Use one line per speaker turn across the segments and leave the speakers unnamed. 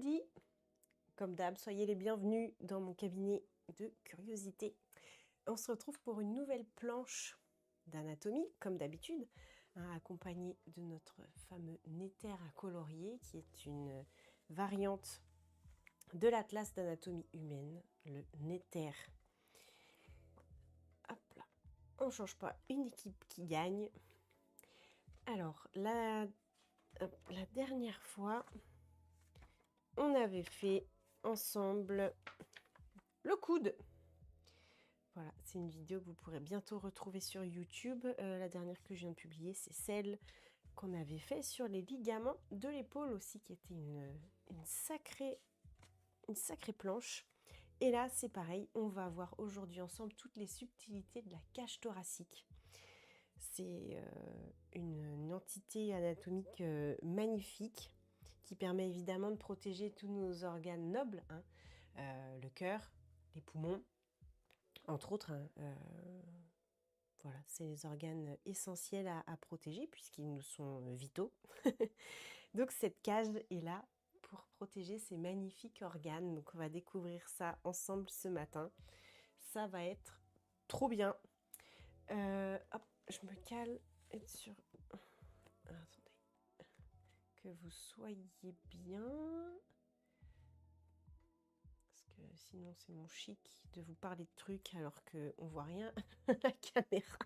mercredi. Comme d'hab, soyez les bienvenus dans mon cabinet de curiosité. On se retrouve pour une nouvelle planche d'anatomie, comme d'habitude, accompagnée de notre fameux Néther à colorier, qui est une variante de l'Atlas d'anatomie humaine, le Néther. Hop là, on ne change pas, une équipe qui gagne. Alors, la dernière fois, on avait fait ensemble le coude. Voilà, c'est une vidéo que vous pourrez bientôt retrouver sur YouTube. La dernière que je viens de publier, c'est celle qu'on avait fait sur les ligaments de l'épaule aussi, qui était une sacrée planche. Et là, c'est pareil, on va voir aujourd'hui ensemble toutes les subtilités de la cage thoracique. C'est une entité anatomique magnifique qui permet évidemment de protéger tous nos organes nobles, hein, le cœur, les poumons, entre autres. Voilà, c'est les organes essentiels à protéger puisqu'ils nous sont vitaux. Donc cette cage est là pour protéger ces magnifiques organes. Donc on va découvrir ça ensemble ce matin. Ça va être trop bien. Hop, je me cale sur... Attendez. Que vous soyez bien. Parce que sinon c'est mon chic de vous parler de trucs alors qu'on voit rien à la caméra.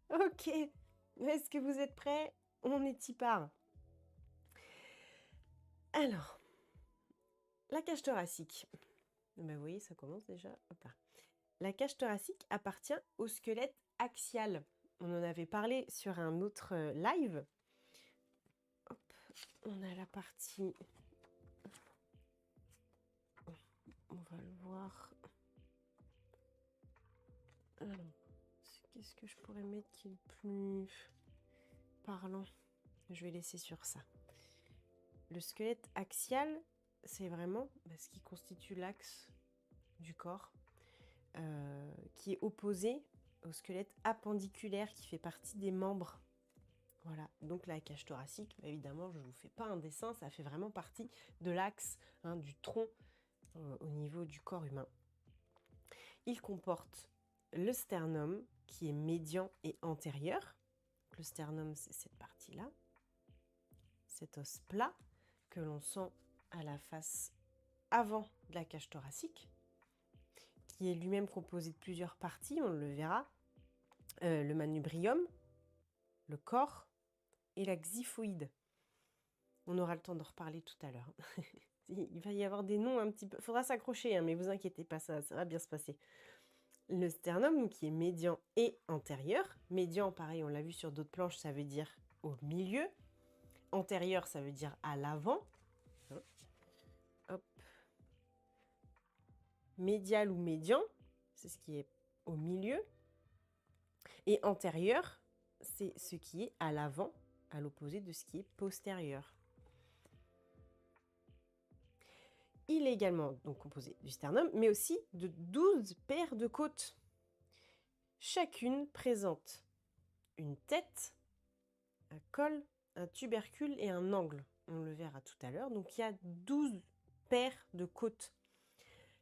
Ok, est-ce que vous êtes prêts? On y part. Alors, la cage thoracique. Ben, vous voyez, ça commence déjà. Hop là. La cage thoracique appartient au squelette axial. On en avait parlé sur un autre live. Hop, on a la partie... On va le voir. Alors, qu'est-ce que je pourrais mettre qui est le plus parlant? Je vais laisser sur ça. Le squelette axial, c'est vraiment ce qui constitue l'axe du corps, qui est opposé au squelette appendiculaire qui fait partie des membres. Voilà, donc la cage thoracique, évidemment, je ne vous fais pas un dessin, ça fait vraiment partie de l'axe, hein, du tronc au niveau du corps humain. Il comporte le sternum qui est médian et antérieur. Le sternum, c'est cette partie-là, cet os plat que l'on sent à la face avant de la cage thoracique, qui est lui-même composé de plusieurs parties, on le verra. Le manubrium, le corps et la xiphoïde. On aura le temps d'en reparler tout à l'heure. Il va y avoir des noms un petit peu... Il faudra s'accrocher, hein, mais vous inquiétez pas, ça va bien se passer. Le sternum, qui est médian et antérieur. Médian, pareil, on l'a vu sur d'autres planches, ça veut dire au milieu. Antérieur, ça veut dire à l'avant. Hop. Médial ou médian, c'est ce qui est au milieu. Et antérieur, c'est ce qui est à l'avant, à l'opposé de ce qui est postérieur. Il est également donc composé du sternum, mais aussi de 12 paires de côtes. Chacune présente une tête, un col, un tubercule et un angle. On le verra tout à l'heure. Donc il y a 12 paires de côtes.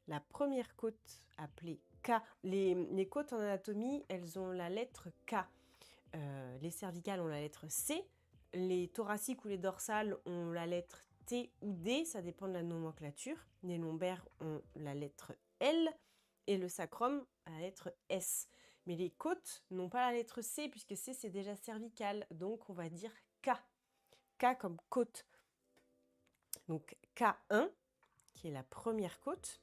La première côte appelée K. Les côtes en anatomie, elles ont la lettre K. Les cervicales ont la lettre C. Les thoraciques ou les dorsales ont la lettre T ou D, ça dépend de la nomenclature. Les lombaires ont la lettre L et le sacrum a la lettre S. Mais les côtes n'ont pas la lettre C puisque C c'est déjà cervical, donc on va dire K. K comme côte. Donc K1, qui est la première côte.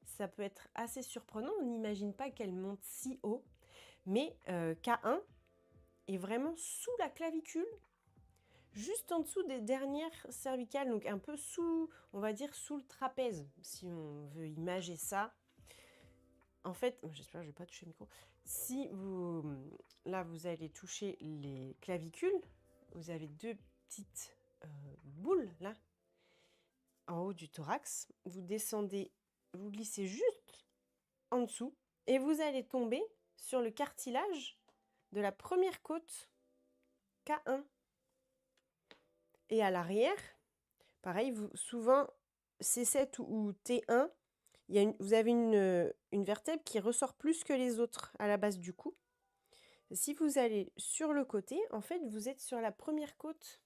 Ça peut être assez surprenant, on n'imagine pas qu'elle monte si haut, mais K1 est vraiment sous la clavicule, juste en dessous des dernières cervicales, donc un peu sous, on va dire sous le trapèze, si on veut imager ça. En fait, j'espère que je ne vais pas toucher le micro. Si vous, là, vous allez toucher les clavicules, vous avez deux petites boules, là, en haut du thorax. Vous descendez, vous glissez juste en dessous, et vous allez tomber sur le cartilage de la première côte, K1. Et à l'arrière, Pareil, souvent, C7 ou T1, vous avez une vertèbre qui ressort plus que les autres à la base du cou. Si vous allez sur le côté, en fait, vous êtes sur la première côte.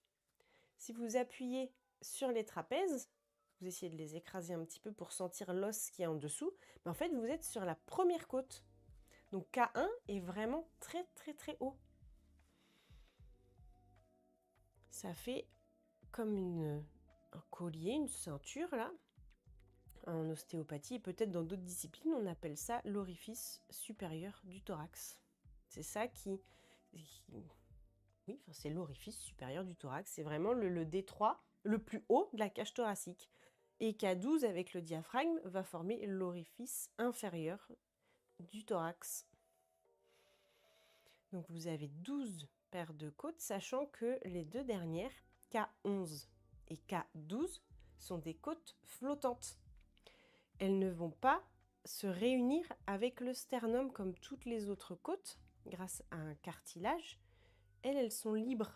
Si vous appuyez sur les trapèzes, vous essayez de les écraser un petit peu pour sentir l'os qui est en dessous, mais en fait, vous êtes sur la première côte. Donc K1 est vraiment très très très haut. Ça fait comme un collier, une ceinture là. En ostéopathie et peut-être dans d'autres disciplines, on appelle ça l'orifice supérieur du thorax. C'est ça oui, enfin, c'est l'orifice supérieur du thorax. C'est vraiment le détroit le plus haut de la cage thoracique. Et K12 avec le diaphragme va former l'orifice inférieur du thorax. Donc vous avez 12 paires de côtes, sachant que les deux dernières, K11 et K12, sont des côtes flottantes. Elles ne vont pas se réunir avec le sternum comme toutes les autres côtes, grâce à un cartilage. Elles sont libres.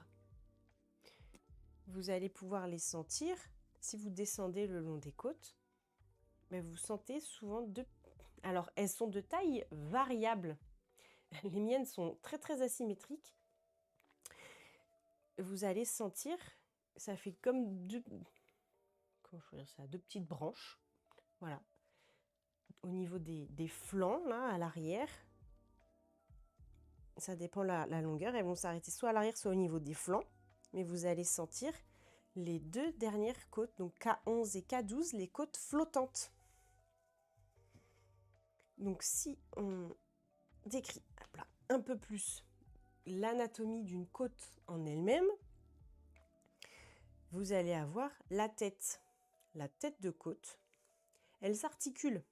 Vous allez pouvoir les sentir si vous descendez le long des côtes. Mais vous sentez souvent Alors, elles sont de taille variable. Les miennes sont très très asymétriques. Vous allez sentir, ça fait comme comment je peux dire ça, deux petites branches. Voilà. Au niveau des flancs, là, à l'arrière. Ça dépend la longueur. Elles vont s'arrêter soit à l'arrière, soit au niveau des flancs. Mais vous allez sentir les deux dernières côtes, donc K11 et K12, les côtes flottantes. Donc si on décrit un peu plus l'anatomie d'une côte en elle-même, vous allez avoir la tête de côte. Elle s'articule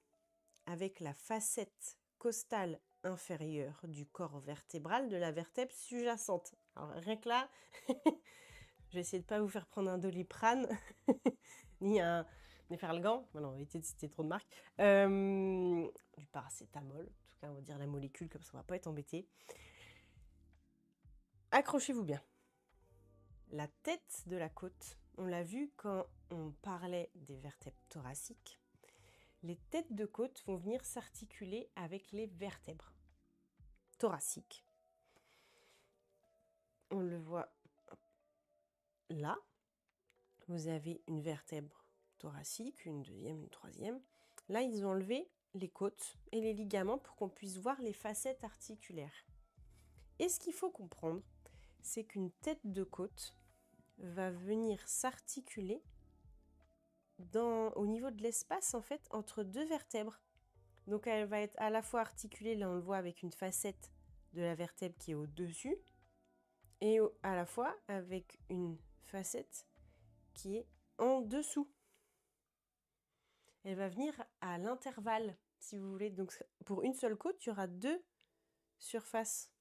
avec la facette costale inférieure du corps vertébral de la vertèbre sous-jacente. Alors rien que là, je vais essayer de ne pas vous faire prendre un Doliprane, ni un Néferalgan, non, évitez de citer trop de marques, du paracétamol, en tout cas on va dire la molécule, comme ça on va pas être embêté. Accrochez-vous bien. La tête de la côte, on l'a vu quand on parlait des vertèbres thoraciques, les têtes de côte vont venir s'articuler avec les vertèbres thoraciques. On le voit là. Vous avez une vertèbre thoracique, une deuxième, une troisième. Là, ils ont enlevé les côtes et les ligaments pour qu'on puisse voir les facettes articulaires. Et ce qu'il faut comprendre, c'est qu'une tête de côte va venir s'articuler au niveau de l'espace en fait entre deux vertèbres. Donc elle va être à la fois articulée, là on le voit avec une facette de la vertèbre qui est au-dessus, et à la fois avec une facette qui est en dessous. Elle va venir à l'intervalle, si vous voulez. Donc pour une seule côte, il y aura deux surfaces.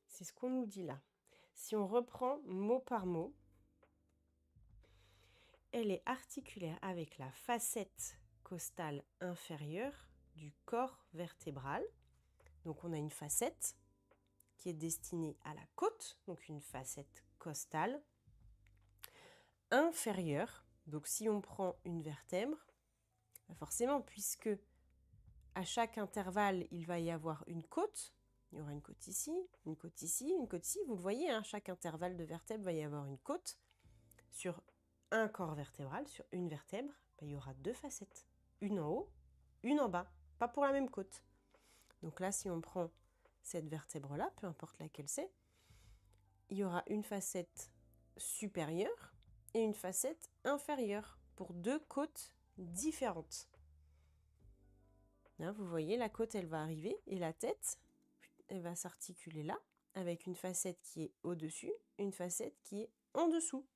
C'est ce qu'on nous dit là. Si on reprend mot par mot, elle est articulaire avec la facette costale inférieure du corps vertébral. Donc on a une facette qui est destinée à la côte, donc une facette costale inférieure. Donc si on prend une vertèbre, forcément, puisque à chaque intervalle, il va y avoir une côte, il y aura une côte ici, une côte ici, une côte ici. Vous le voyez, hein, chaque intervalle de vertèbre va y avoir une côte. Sur un corps vertébral, sur une vertèbre, il y aura deux facettes. Une en haut, une en bas. Pas pour la même côte. Donc là, si on prend cette vertèbre-là, peu importe laquelle c'est, il y aura une facette supérieure et une facette inférieure pour deux côtes différentes. Là, vous voyez, la côte, elle va arriver et la tête, elle va s'articuler là avec une facette qui est au-dessus, une facette qui est en dessous.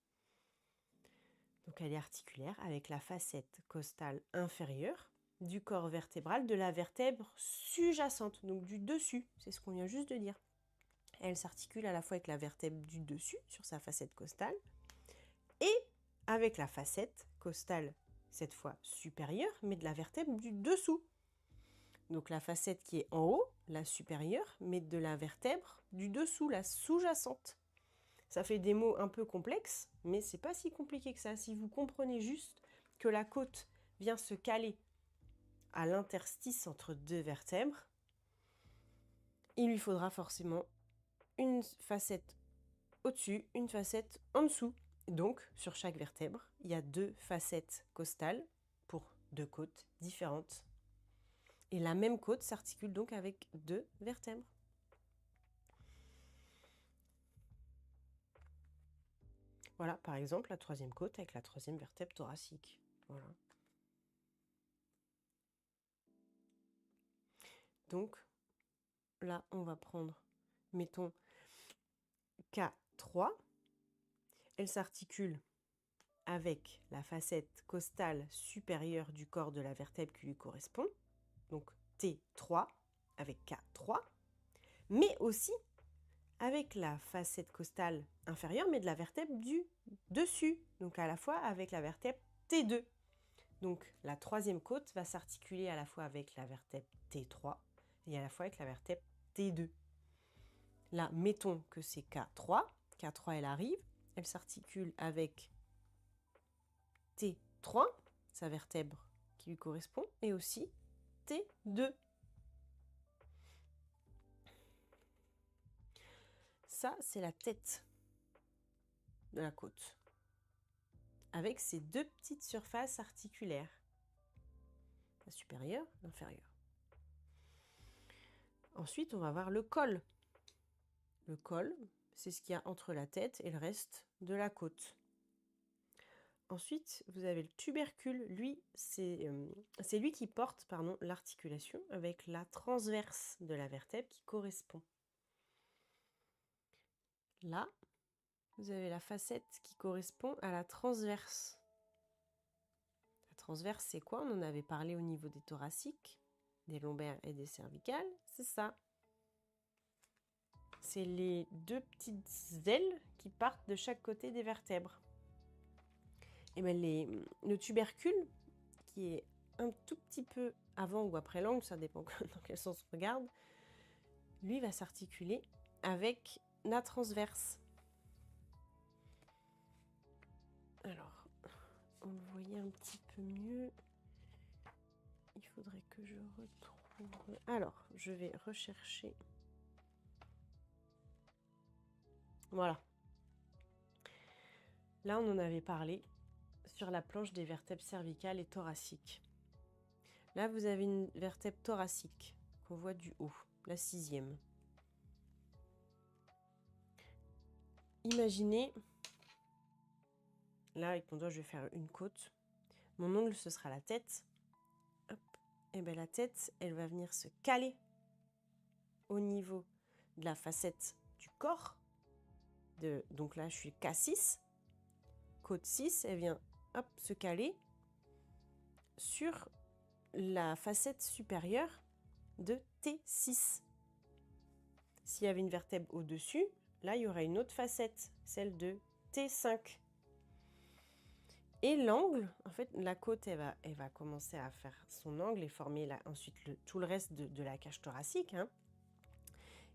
Donc elle est articulaire avec la facette costale inférieure du corps vertébral de la vertèbre sous-jacente, donc du dessus, c'est ce qu'on vient juste de dire. Elle s'articule à la fois avec la vertèbre du dessus sur sa facette costale et avec la facette costale, cette fois supérieure, mais de la vertèbre du dessous. donc la facette qui est en haut, la supérieure, mais de la vertèbre du dessous, la sous-jacente. Ça fait des mots un peu complexes, mais c'est pas si compliqué que ça. Si vous comprenez juste que la côte vient se caler à l'interstice entre deux vertèbres, il lui faudra forcément une facette au-dessus, une facette en dessous. Donc, sur chaque vertèbre, il y a deux facettes costales pour deux côtes différentes. Et la même côte s'articule donc avec deux vertèbres. Voilà, par exemple, la troisième côte avec la troisième vertèbre thoracique. Voilà. Donc, là, on va prendre, mettons, K3. Elle s'articule avec la facette costale supérieure du corps de la vertèbre qui lui correspond. Donc, T3 avec K3. Mais aussi avec la facette costale inférieure, mais de la vertèbre du dessus. Donc, à la fois avec la vertèbre T2. Donc, la troisième côte va s'articuler à la fois avec la vertèbre T3 et à la fois avec la vertèbre T2. Là, mettons que c'est K3. K3, elle arrive. Elle s'articule avec T3, sa vertèbre qui lui correspond, et aussi T2. Ça, c'est la tête de la côte, avec ces deux petites surfaces articulaires, la supérieure, l'inférieure. Ensuite, on va voir le col. Le col, c'est ce qu'il y a entre la tête et le reste de la côte. Ensuite, vous avez le tubercule. Lui, c'est lui qui porte l'articulation avec la transverse de la vertèbre qui correspond. Là, vous avez la facette qui correspond à la transverse. La transverse, c'est quoi? On en avait parlé au niveau des thoraciques, des lombaires et des cervicales. C'est ça. C'est les deux petites ailes qui partent de chaque côté des vertèbres. Et bien le tubercule, qui est un tout petit peu avant ou après l'angle, ça dépend dans quel sens on regarde, lui va s'articuler avec la transverse. Alors, on le voyait un petit peu mieux. Il faudrait que je retrouve... Alors, je vais rechercher... Voilà. Là, on en avait parlé sur la planche des vertèbres cervicales et thoraciques. Là, vous avez une vertèbre thoracique qu'on voit du haut, la 6e. Imaginez, là, avec mon doigt, je vais faire une côte. Mon ongle, ce sera la tête. Hop. Et bien la tête, elle va venir se caler au niveau de la facette du corps. Donc là, je suis K6. Côte 6, elle vient se caler sur la facette supérieure de T6. S'il y avait une vertèbre au-dessus, là, il y aurait une autre facette, celle de T5. Et l'angle, en fait, la côte, elle va commencer à faire son angle et former ensuite tout le reste de la cage thoracique.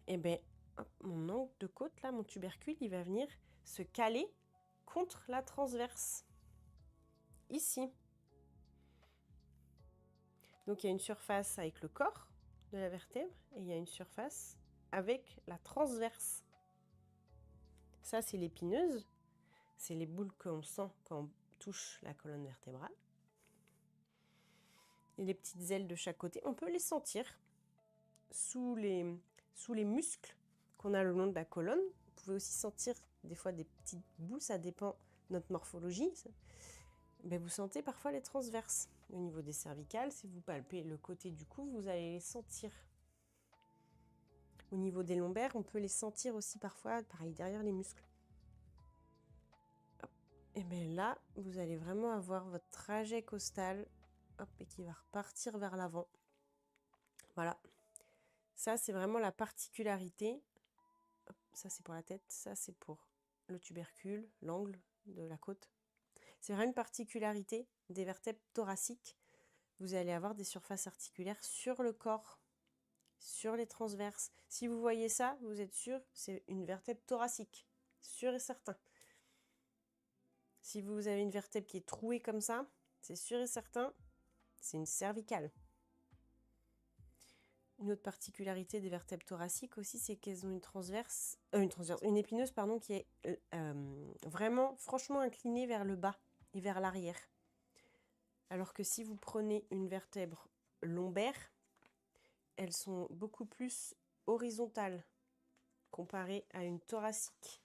Et bien, mon angle de côte, là, mon tubercule, il va venir se caler contre la transverse, ici. Donc, il y a une surface avec le corps de la vertèbre et il y a une surface avec la transverse. Ça, c'est l'épineuse. C'est les boules qu'on sent quand on touche la colonne vertébrale. Et les petites ailes de chaque côté, on peut les sentir sous les muscles qu'on a le long de la colonne. Vous pouvez aussi sentir des fois des petites boules, ça dépend de notre morphologie. Mais vous sentez parfois les transverses. Au niveau des cervicales, si vous palpez le côté du cou, vous allez les sentir. Au niveau des lombaires, on peut les sentir aussi parfois, pareil, derrière les muscles. Hop. Et bien là, vous allez vraiment avoir votre trajet costal, et qui va repartir vers l'avant. Voilà. Ça, c'est vraiment la particularité. Hop, ça, c'est pour la tête. Ça, c'est pour le tubercule, l'angle de la côte. C'est vraiment une particularité des vertèbres thoraciques vous allez avoir des surfaces articulaires sur le corps, sur les transverses. Si vous voyez ça, vous êtes sûr, c'est une vertèbre thoracique, sûr et certain. Si vous avez une vertèbre qui est trouée comme ça, c'est sûr et certain, c'est une cervicale. Une autre particularité des vertèbres thoraciques aussi, c'est qu'elles ont une épineuse pardon, qui est vraiment franchement inclinée vers le bas et vers l'arrière. Alors que si vous prenez une vertèbre lombaire, elles sont beaucoup plus horizontales comparées à une thoracique.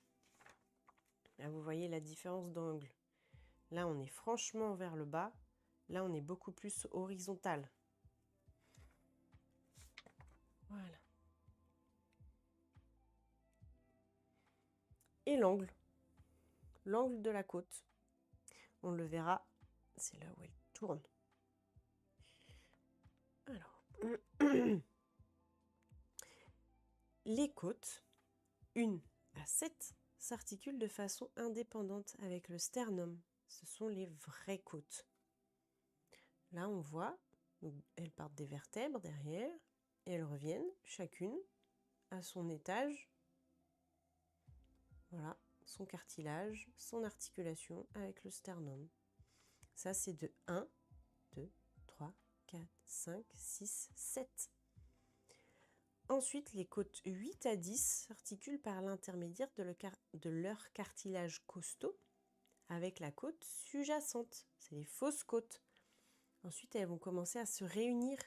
Là, vous voyez la différence d'angle. Là, on est franchement vers le bas. Là, on est beaucoup plus horizontal. Voilà. Et l'angle. L'angle de la côte. On le verra, c'est là où elle tourne. Alors, les côtes, 1 à 7, s'articulent de façon indépendante avec le sternum. Ce sont les vraies côtes. Là, on voit, elles partent des vertèbres derrière et elles reviennent chacune à son étage. Voilà, son cartilage, son articulation avec le sternum. Ça, c'est de 1, 2, 3, 4, 5, 6, 7. Ensuite, les côtes 8 à 10 s'articulent par l'intermédiaire de leur cartilage costaux avec la côte sous-jacente. C'est les fausses côtes. Ensuite, elles vont commencer à se réunir,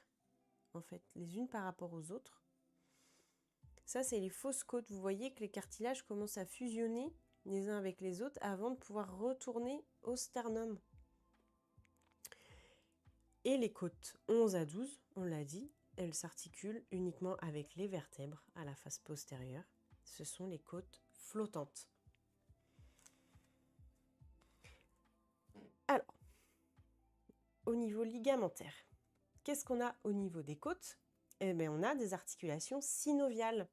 en fait, les unes par rapport aux autres. Ça, c'est les fausses côtes. Vous voyez que les cartilages commencent à fusionner les uns avec les autres avant de pouvoir retourner au sternum. Et les côtes 11 à 12, on l'a dit, elles s'articulent uniquement avec les vertèbres à la face postérieure. Ce sont les côtes flottantes. Alors, au niveau ligamentaire, qu'est-ce qu'on a au niveau des côtes? Eh bien, on a des articulations synoviales.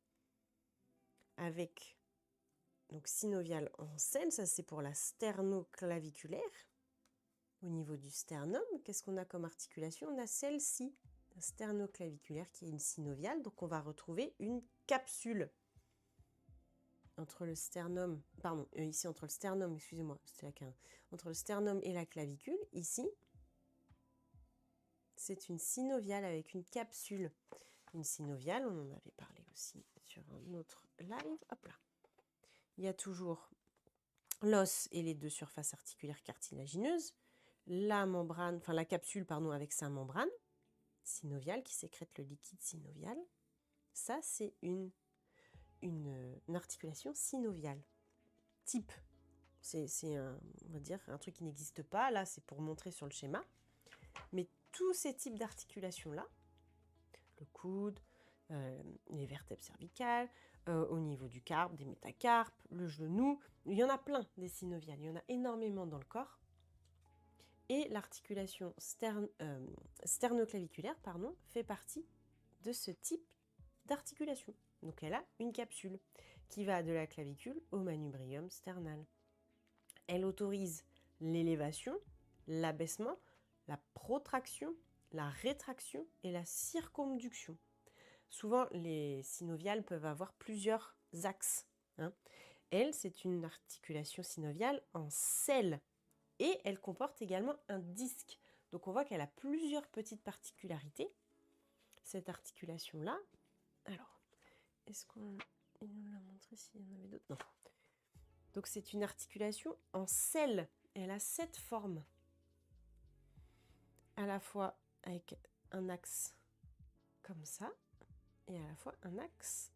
Avec, donc synoviale en selle, ça c'est pour la sternoclaviculaire. Au niveau du sternum, qu'est-ce qu'on a comme articulation? On a celle-ci, la sternoclaviculaire qui est une synoviale, donc on va retrouver une capsule entre le sternum, ici entre le sternum, excusez-moi, entre le sternum et la clavicule, ici, c'est une synoviale avec une capsule. Une synoviale, on en avait parlé aussi sur un autre live, hop là. Il y a toujours l'os et les deux surfaces articulaires cartilagineuses, la membrane, enfin la capsule, pardon, avec sa membrane synoviale qui sécrète le liquide synovial. Ça, c'est une articulation synoviale. Type, c'est on va dire, un truc qui n'existe pas. Là, c'est pour montrer sur le schéma. Mais tous ces types d'articulations-là, le coude, les vertèbres cervicales, au niveau du carpe, des métacarpes, le genou, il y en a plein des synoviales, il y en a énormément dans le corps. Et l'articulation sternoclaviculaire fait partie de ce type d'articulation. Donc elle a une capsule qui va de la clavicule au manubrium sternal. Elle autorise l'élévation, l'abaissement, la protraction, la rétraction et la circonduction. Souvent, les synoviales peuvent avoir plusieurs axes. Elle, c'est une articulation synoviale en selle et elle comporte également un disque. Donc on voit qu'elle a plusieurs petites particularités. Cette articulation-là, alors, est-ce qu'on nous l'a montré s'il y en avait d'autres? Non. Donc c'est une articulation en selle. Elle a 7 formes. À la fois avec un axe comme ça et à la fois un axe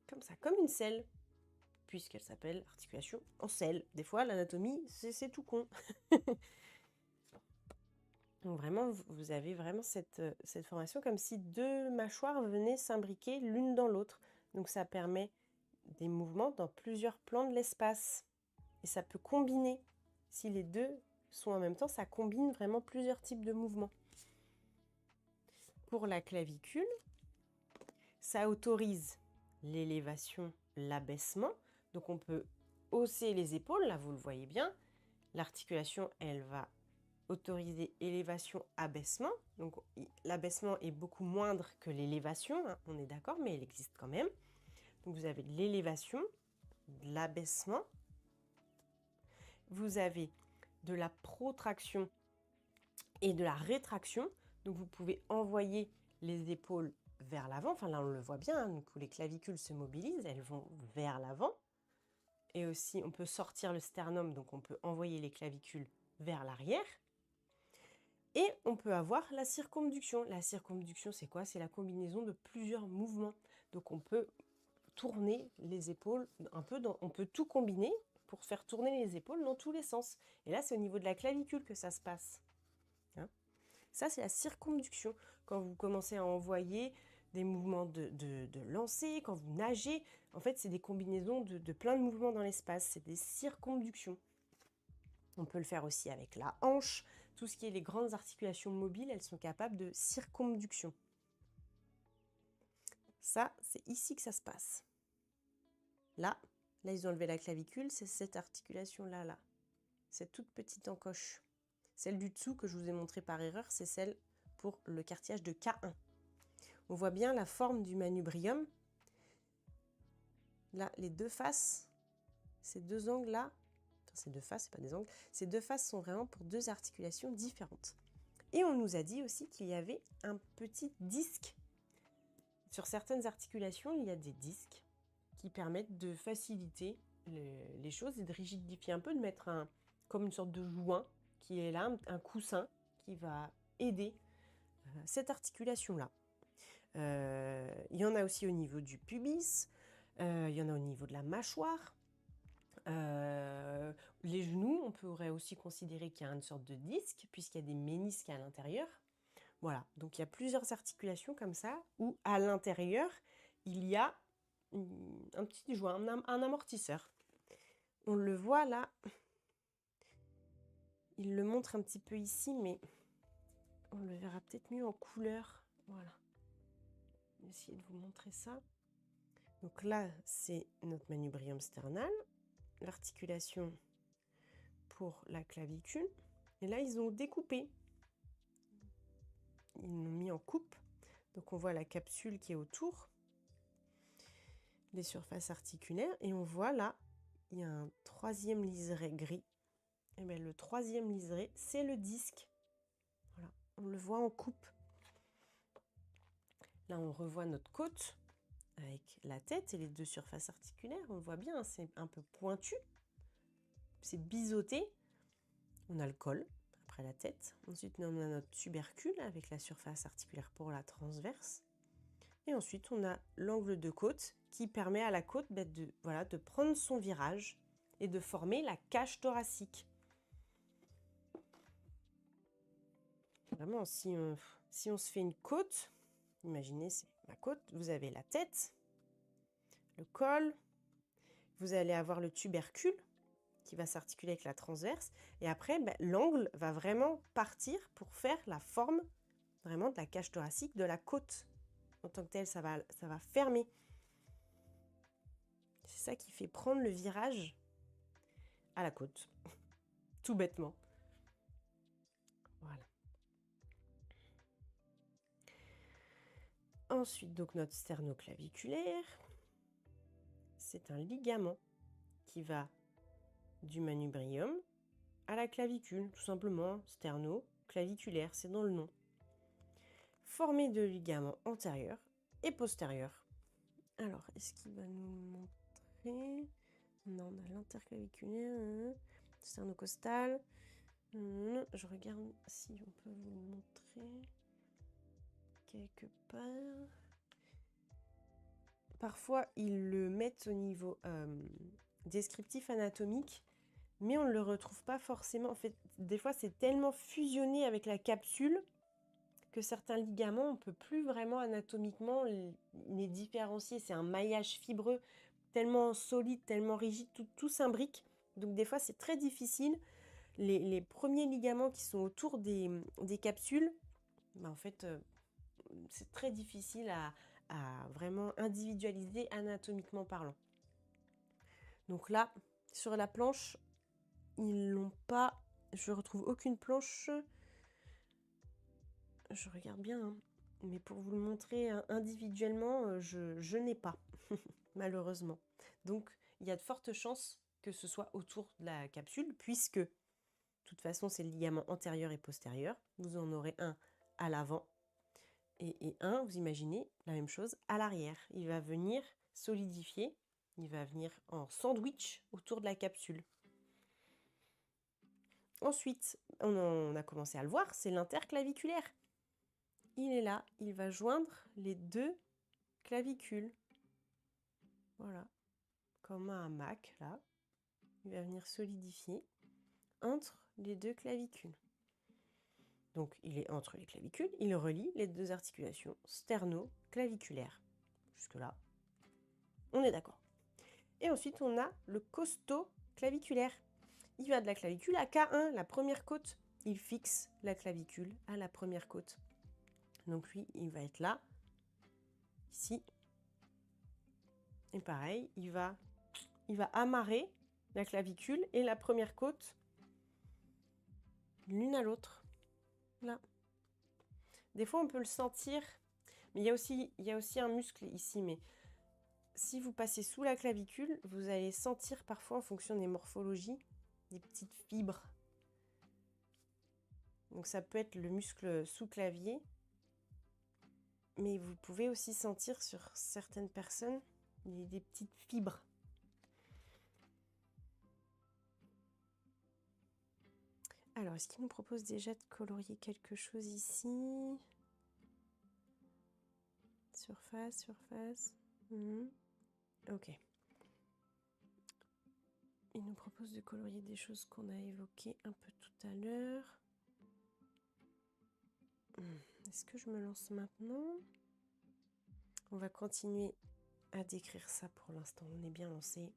comme ça, comme une selle, puisqu'elle s'appelle articulation en selle. Des fois, l'anatomie, c'est tout con. Donc vraiment, vous avez vraiment cette formation comme si deux mâchoires venaient s'imbriquer l'une dans l'autre. Donc ça permet des mouvements dans plusieurs plans de l'espace. Et ça peut combiner. Si les deux sont en même temps, ça combine vraiment plusieurs types de mouvements. Pour la clavicule, ça autorise l'élévation, l'abaissement. Donc on peut hausser les épaules, là vous le voyez bien. L'articulation, elle va autoriser élévation, abaissement. Donc l'abaissement est beaucoup moindre que l'élévation, hein, on est d'accord, mais elle existe quand même. Donc vous avez de l'élévation, de l'abaissement. Vous avez de la protraction et de la rétraction. Donc vous pouvez envoyer les épaules vers l'avant. Enfin là on le voit bien, hein, du coup les clavicules se mobilisent, elles vont vers l'avant. Et aussi on peut sortir le sternum, donc on peut envoyer les clavicules vers l'arrière. Et on peut avoir la circonduction. La circonduction, c'est quoi? C'est la combinaison de plusieurs mouvements. Donc on peut tourner les épaules un peu, on peut tout combiner pour faire tourner les épaules dans tous les sens. Et là, c'est au niveau de la clavicule que ça se passe. Hein, ça, c'est la circonduction. Quand vous commencez à envoyer des mouvements de lancer, quand vous nagez, en fait, c'est des combinaisons de plein de mouvements dans l'espace. C'est des circonductions. On peut le faire aussi avec la hanche. Tout ce qui est les grandes articulations mobiles, elles sont capables de circonduction. Ça, c'est ici que ça se passe. Là, ils ont enlevé la clavicule, c'est cette articulation-là, là. Cette toute petite encoche. Celle du dessous que je vous ai montrée par erreur, c'est celle pour le cartilage de K1. On voit bien la forme du manubrium. Là, les deux faces, ces deux angles-là, ces deux faces, c'est pas des angles, ces deux faces sont vraiment pour deux articulations différentes. Et on nous a dit aussi qu'il y avait un petit disque. Sur certaines articulations, il y a des disques qui permettent de faciliter les choses et de rigidifier un peu, de mettre comme une sorte de joint qui est là, un coussin qui va aider cette articulation-là. Il y en a aussi au niveau du pubis, il y en a au niveau de la mâchoire. Les genoux, on pourrait aussi considérer qu'il y a une sorte de disque, puisqu'il y a des ménisques à l'intérieur. Voilà, donc il y a plusieurs articulations comme ça, où à l'intérieur, il y a un petit joint, un amortisseur. On le voit là, il le montre un petit peu ici, mais on le verra peut-être mieux en couleur. Voilà, je vais essayer de vous montrer ça. Donc là, c'est notre manubrium sternal, l'articulation pour la clavicule. Et là, ils ont découpé. Ils l'ont mis en coupe. Donc on voit la capsule qui est autour des surfaces articulaires. Et on voit là, il y a un troisième liseré gris. Et bien le troisième liseré, c'est le disque. Voilà, on le voit en coupe. Là, on revoit notre côte avec la tête et les deux surfaces articulaires. On le voit bien, c'est un peu pointu. C'est biseauté. On a le col après la tête. Ensuite, on a notre tubercule avec la surface articulaire pour la transverse. Et ensuite, on a l'angle de côte qui permet à la côte de prendre son virage et de former la cage thoracique. Vraiment, si on se fait une côte, imaginez, c'est ma côte, vous avez la tête, le col, vous allez avoir le tubercule qui va s'articuler avec la transverse, et après, l'angle va vraiment partir pour faire la forme vraiment de la cage thoracique de la côte. En tant que telle, ça va fermer. C'est ça qui fait prendre le virage à la côte, tout bêtement. Voilà. Ensuite, donc notre sternoclaviculaire, c'est un ligament qui va du manubrium à la clavicule, tout simplement, sternoclaviculaire, c'est dans le nom. Formé de ligaments antérieurs et postérieurs. Alors, est-ce qu'il va nous montrer? Non, on a l'interclaviculaire, sternocostal. Je regarde si on peut vous le montrer quelque part. Parfois, ils le mettent au niveau descriptif anatomique, mais on ne le retrouve pas forcément. En fait, des fois, c'est tellement fusionné avec la capsule que certains ligaments, on ne peut plus vraiment anatomiquement les différencier. C'est un maillage fibreux tellement solide, tellement rigide, tout s'imbrique. Donc des fois, c'est très difficile. Les premiers ligaments qui sont autour des capsules, en fait, c'est très difficile à vraiment individualiser anatomiquement parlant. Donc là, sur la planche, ils l'ont pas Je retrouve aucune planche. Je regarde bien, hein. Mais pour vous le montrer individuellement, je n'ai pas, malheureusement. Donc, il y a de fortes chances que ce soit autour de la capsule, puisque, de toute façon, c'est le ligament antérieur et postérieur. Vous en aurez un à l'avant et un, vous imaginez, la même chose, à l'arrière. Il va venir solidifier, il va venir en sandwich autour de la capsule. Ensuite, on a commencé à le voir, c'est l'interclaviculaire. Il est là, il va joindre les deux clavicules. Voilà, comme un hamac là. Il va venir solidifier entre les deux clavicules. Donc il est entre les clavicules, il relie les deux articulations sterno-claviculaires. Jusque-là, on est d'accord. Et ensuite, on a le costo-claviculaire. Il va de la clavicule à K1, la première côte. Il fixe la clavicule à la première côte. Donc lui, il va être là, ici. Et pareil, il va amarrer la clavicule et la première côte l'une à l'autre. Là. Des fois, on peut le sentir, mais il y a aussi un muscle ici. Mais si vous passez sous la clavicule, vous allez sentir parfois, en fonction des morphologies, des petites fibres. Donc ça peut être le muscle sous-clavier, mais vous pouvez aussi sentir sur certaines personnes des petites fibres. Alors, est-ce qu'il nous propose déjà de colorier quelque chose ici? Surface. Ok. Il nous propose de colorier des choses qu'on a évoquées un peu tout à l'heure. Est-ce que je me lance maintenant? On va continuer à décrire ça pour l'instant. On est bien lancé.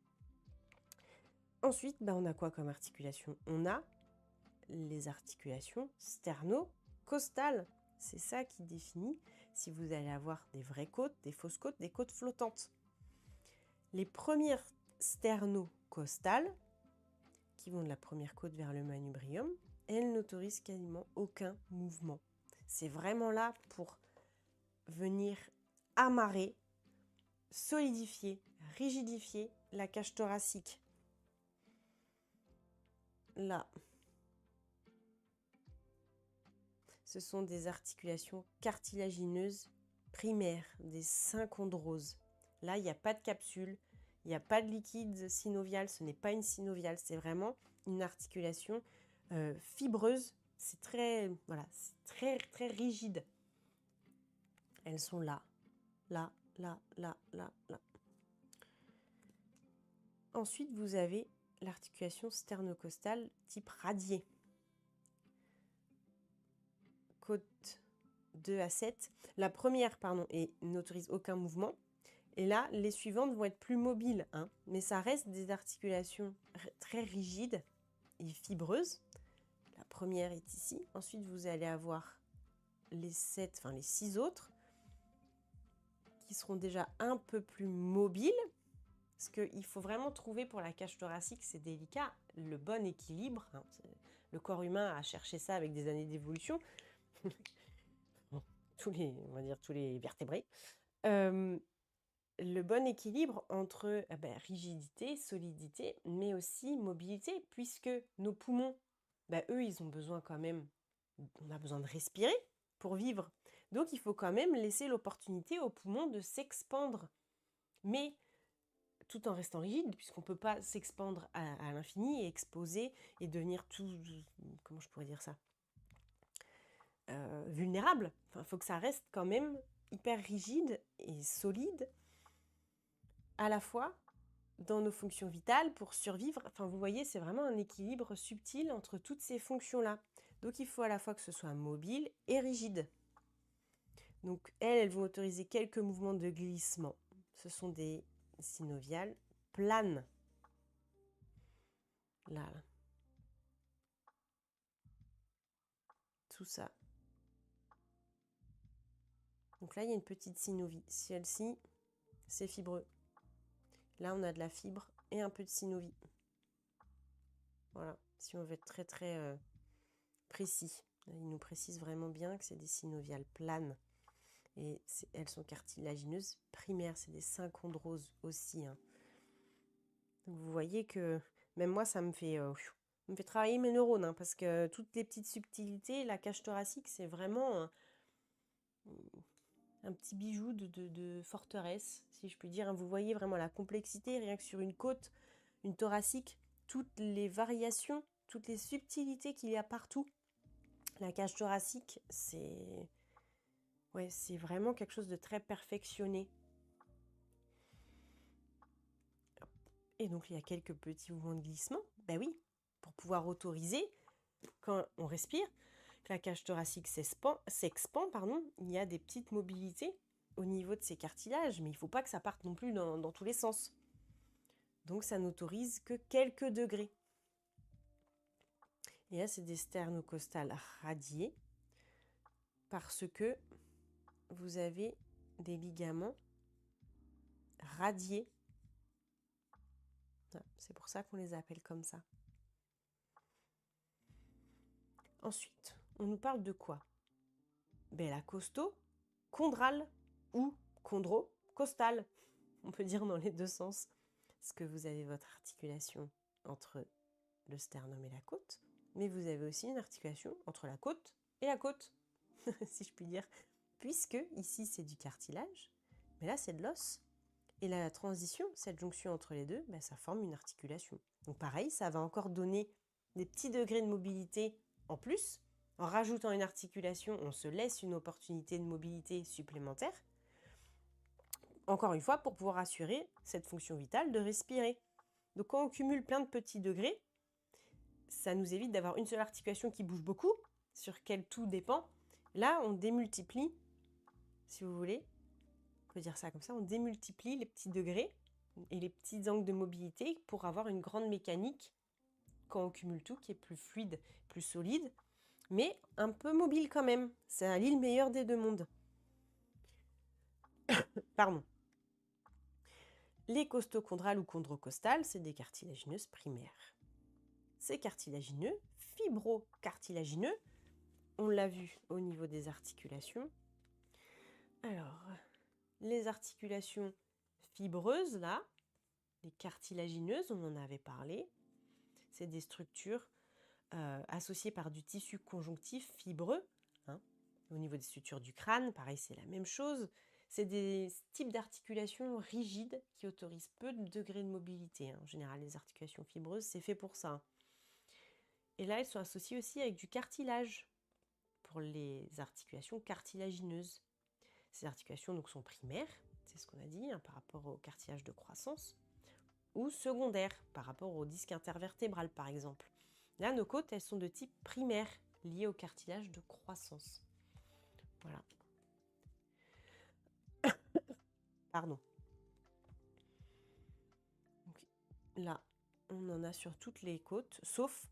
Ensuite, on a quoi comme articulation? On a les articulations sterno-costales. C'est ça qui définit si vous allez avoir des vraies côtes, des fausses côtes, des côtes flottantes. Les premières sternocostales, qui vont de la première côte vers le manubrium, elles n'autorisent quasiment aucun mouvement. C'est vraiment là pour venir amarrer, solidifier, rigidifier la cage thoracique. Là, ce sont des articulations cartilagineuses primaires, des synchondroses. Là, il n'y a pas de capsule, il n'y a pas de liquide synovial, ce n'est pas une synoviale, c'est vraiment une articulation fibreuse. C'est très, c'est très rigide. Elles sont là. Ensuite, vous avez l'articulation sternocostale type radiée. Côte 2 à 7. La première, n'autorise aucun mouvement. Et là, les suivantes vont être plus mobiles, hein, mais ça reste des articulations très rigides et fibreuses. La première est ici. Ensuite, vous allez avoir les 6 autres qui seront déjà un peu plus mobiles. Parce qu'il faut vraiment trouver pour la cage thoracique, c'est délicat, le bon équilibre. Hein, le corps humain a cherché ça avec des années d'évolution. tous les vertébrés. Le bon équilibre entre rigidité, solidité, mais aussi mobilité, puisque nos poumons, eux, ils ont besoin quand même, on a besoin de respirer pour vivre. Donc, il faut quand même laisser l'opportunité aux poumons de s'expandre, mais tout en restant rigide, puisqu'on ne peut pas s'expandre à l'infini et exposer et devenir comment je pourrais dire ça, vulnérable. Enfin, il faut que ça reste quand même hyper rigide et solide, à la fois dans nos fonctions vitales pour survivre. Enfin, vous voyez, c'est vraiment un équilibre subtil entre toutes ces fonctions-là. Donc, il faut à la fois que ce soit mobile et rigide. Donc, elles vont autoriser quelques mouvements de glissement. Ce sont des synoviales planes. Là. Tout ça. Donc là, il y a une petite synovie. Celle-ci, c'est fibreux. Là, on a de la fibre et un peu de synovie. Voilà. si on veut être très très précis. Il nous précise vraiment bien que c'est des synoviales planes. Et elles sont cartilagineuses primaires, c'est des synchondroses aussi. Hein. Donc vous voyez que même moi, ça me fait travailler mes neurones, hein, parce que toutes les petites subtilités, la cage thoracique, c'est vraiment un petit bijou de forteresse, si je puis dire. Vous voyez vraiment la complexité, rien que sur une côte, une thoracique, toutes les variations, toutes les subtilités qu'il y a partout. La cage thoracique, c'est vraiment quelque chose de très perfectionné. Et donc, il y a quelques petits mouvements de glissement. Ben oui, pour pouvoir autoriser, quand on respire, que la cage thoracique s'expand, il y a des petites mobilités au niveau de ces cartilages, mais il ne faut pas que ça parte non plus dans tous les sens. Donc, ça n'autorise que quelques degrés. Et là, c'est des sternocostales radiés parce que vous avez des ligaments radiés. C'est pour ça qu'on les appelle comme ça. Ensuite, on nous parle de quoi? Ben, la costo-chondrale ou chondro-costale. On peut dire dans les deux sens. Parce que vous avez votre articulation entre le sternum et la côte, mais vous avez aussi une articulation entre la côte et la côte, si je puis dire. Puisque ici, c'est du cartilage, mais là, c'est de l'os. Et la transition, cette jonction entre les deux, ben, ça forme une articulation. Donc pareil, ça va encore donner des petits degrés de mobilité en plus. En rajoutant une articulation, on se laisse une opportunité de mobilité supplémentaire. Encore une fois, pour pouvoir assurer cette fonction vitale de respirer. Donc quand on cumule plein de petits degrés, ça nous évite d'avoir une seule articulation qui bouge beaucoup, sur laquelle tout dépend. Là, on démultiplie, si vous voulez, on peut dire ça comme ça, on démultiplie les petits degrés et les petits angles de mobilité pour avoir une grande mécanique, quand on cumule tout, qui est plus fluide, plus solide, mais un peu mobile quand même. Ça allie le meilleur des deux mondes. Pardon. Les costochondrales ou chondrocostales, c'est des cartilagineuses primaires. Ces cartilagineux, fibrocartilagineux, on l'a vu au niveau des articulations. Alors, les articulations fibreuses, là, les cartilagineuses, on en avait parlé, c'est des structures associées par du tissu conjonctif fibreux. Hein. Au niveau des sutures du crâne, pareil, c'est la même chose. C'est des types d'articulations rigides qui autorisent peu de degrés de mobilité. En général, les articulations fibreuses, c'est fait pour ça. Et là, elles sont associées aussi avec du cartilage pour les articulations cartilagineuses. Ces articulations donc, sont primaires, c'est ce qu'on a dit, hein, par rapport au cartilage de croissance, ou secondaires, par rapport au disque intervertébral, par exemple. Là, nos côtes, elles sont de type primaire, liées au cartilage de croissance. Voilà. Pardon. Donc, là, on en a sur toutes les côtes, sauf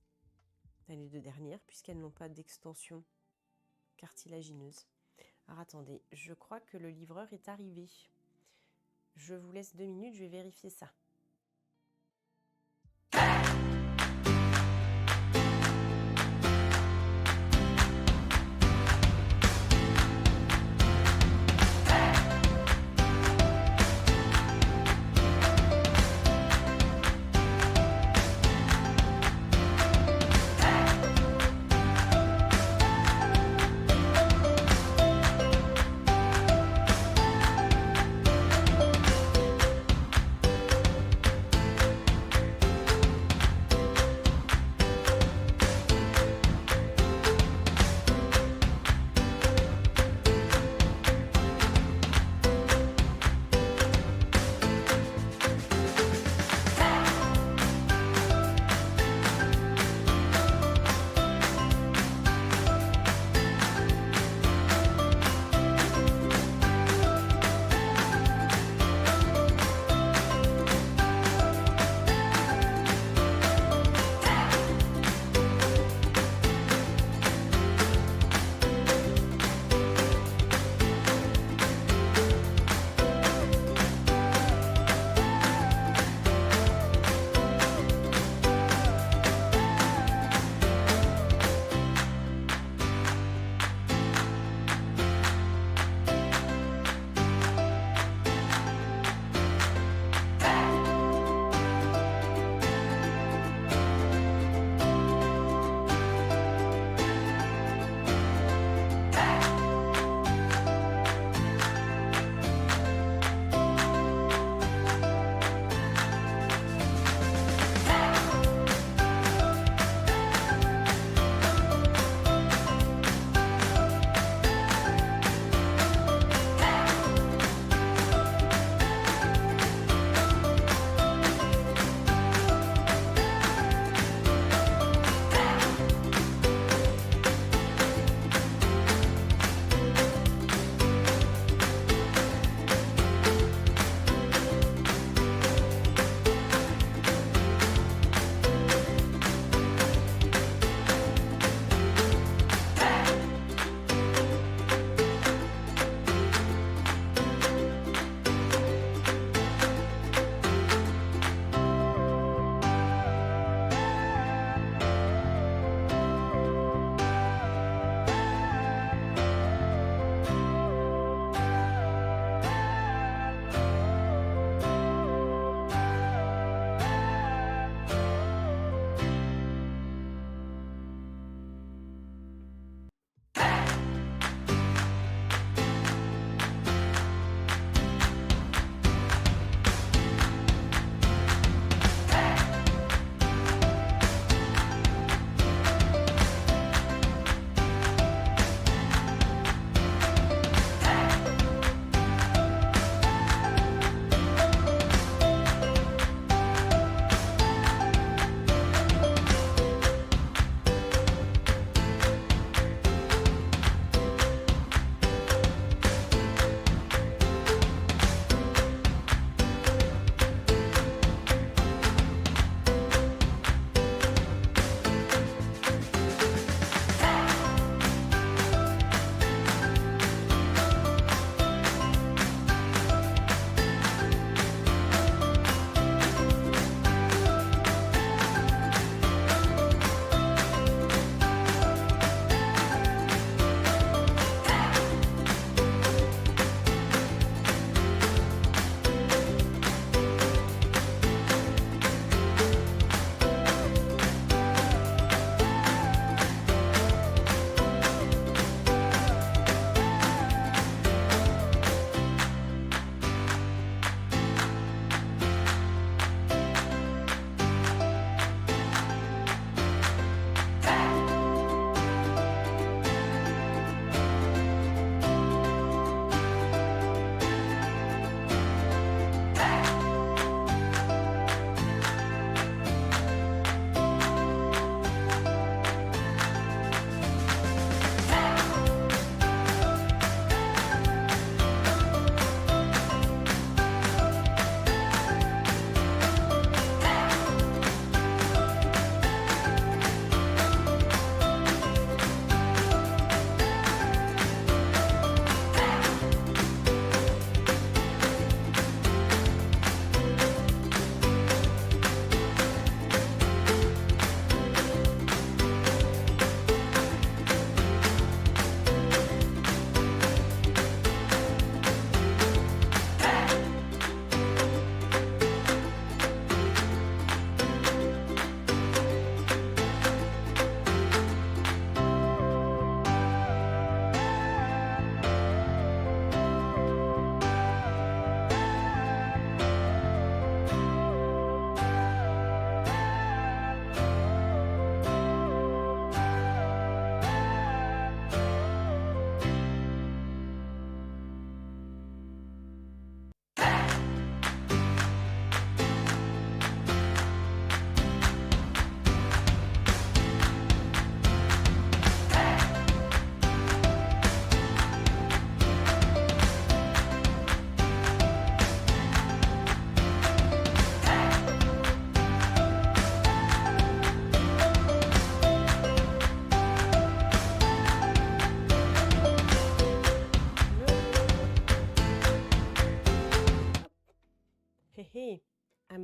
les deux dernières, puisqu'elles n'ont pas d'extension cartilagineuse. Alors attendez, je crois que le livreur est arrivé. Je vous laisse 2 minutes, je vais vérifier ça.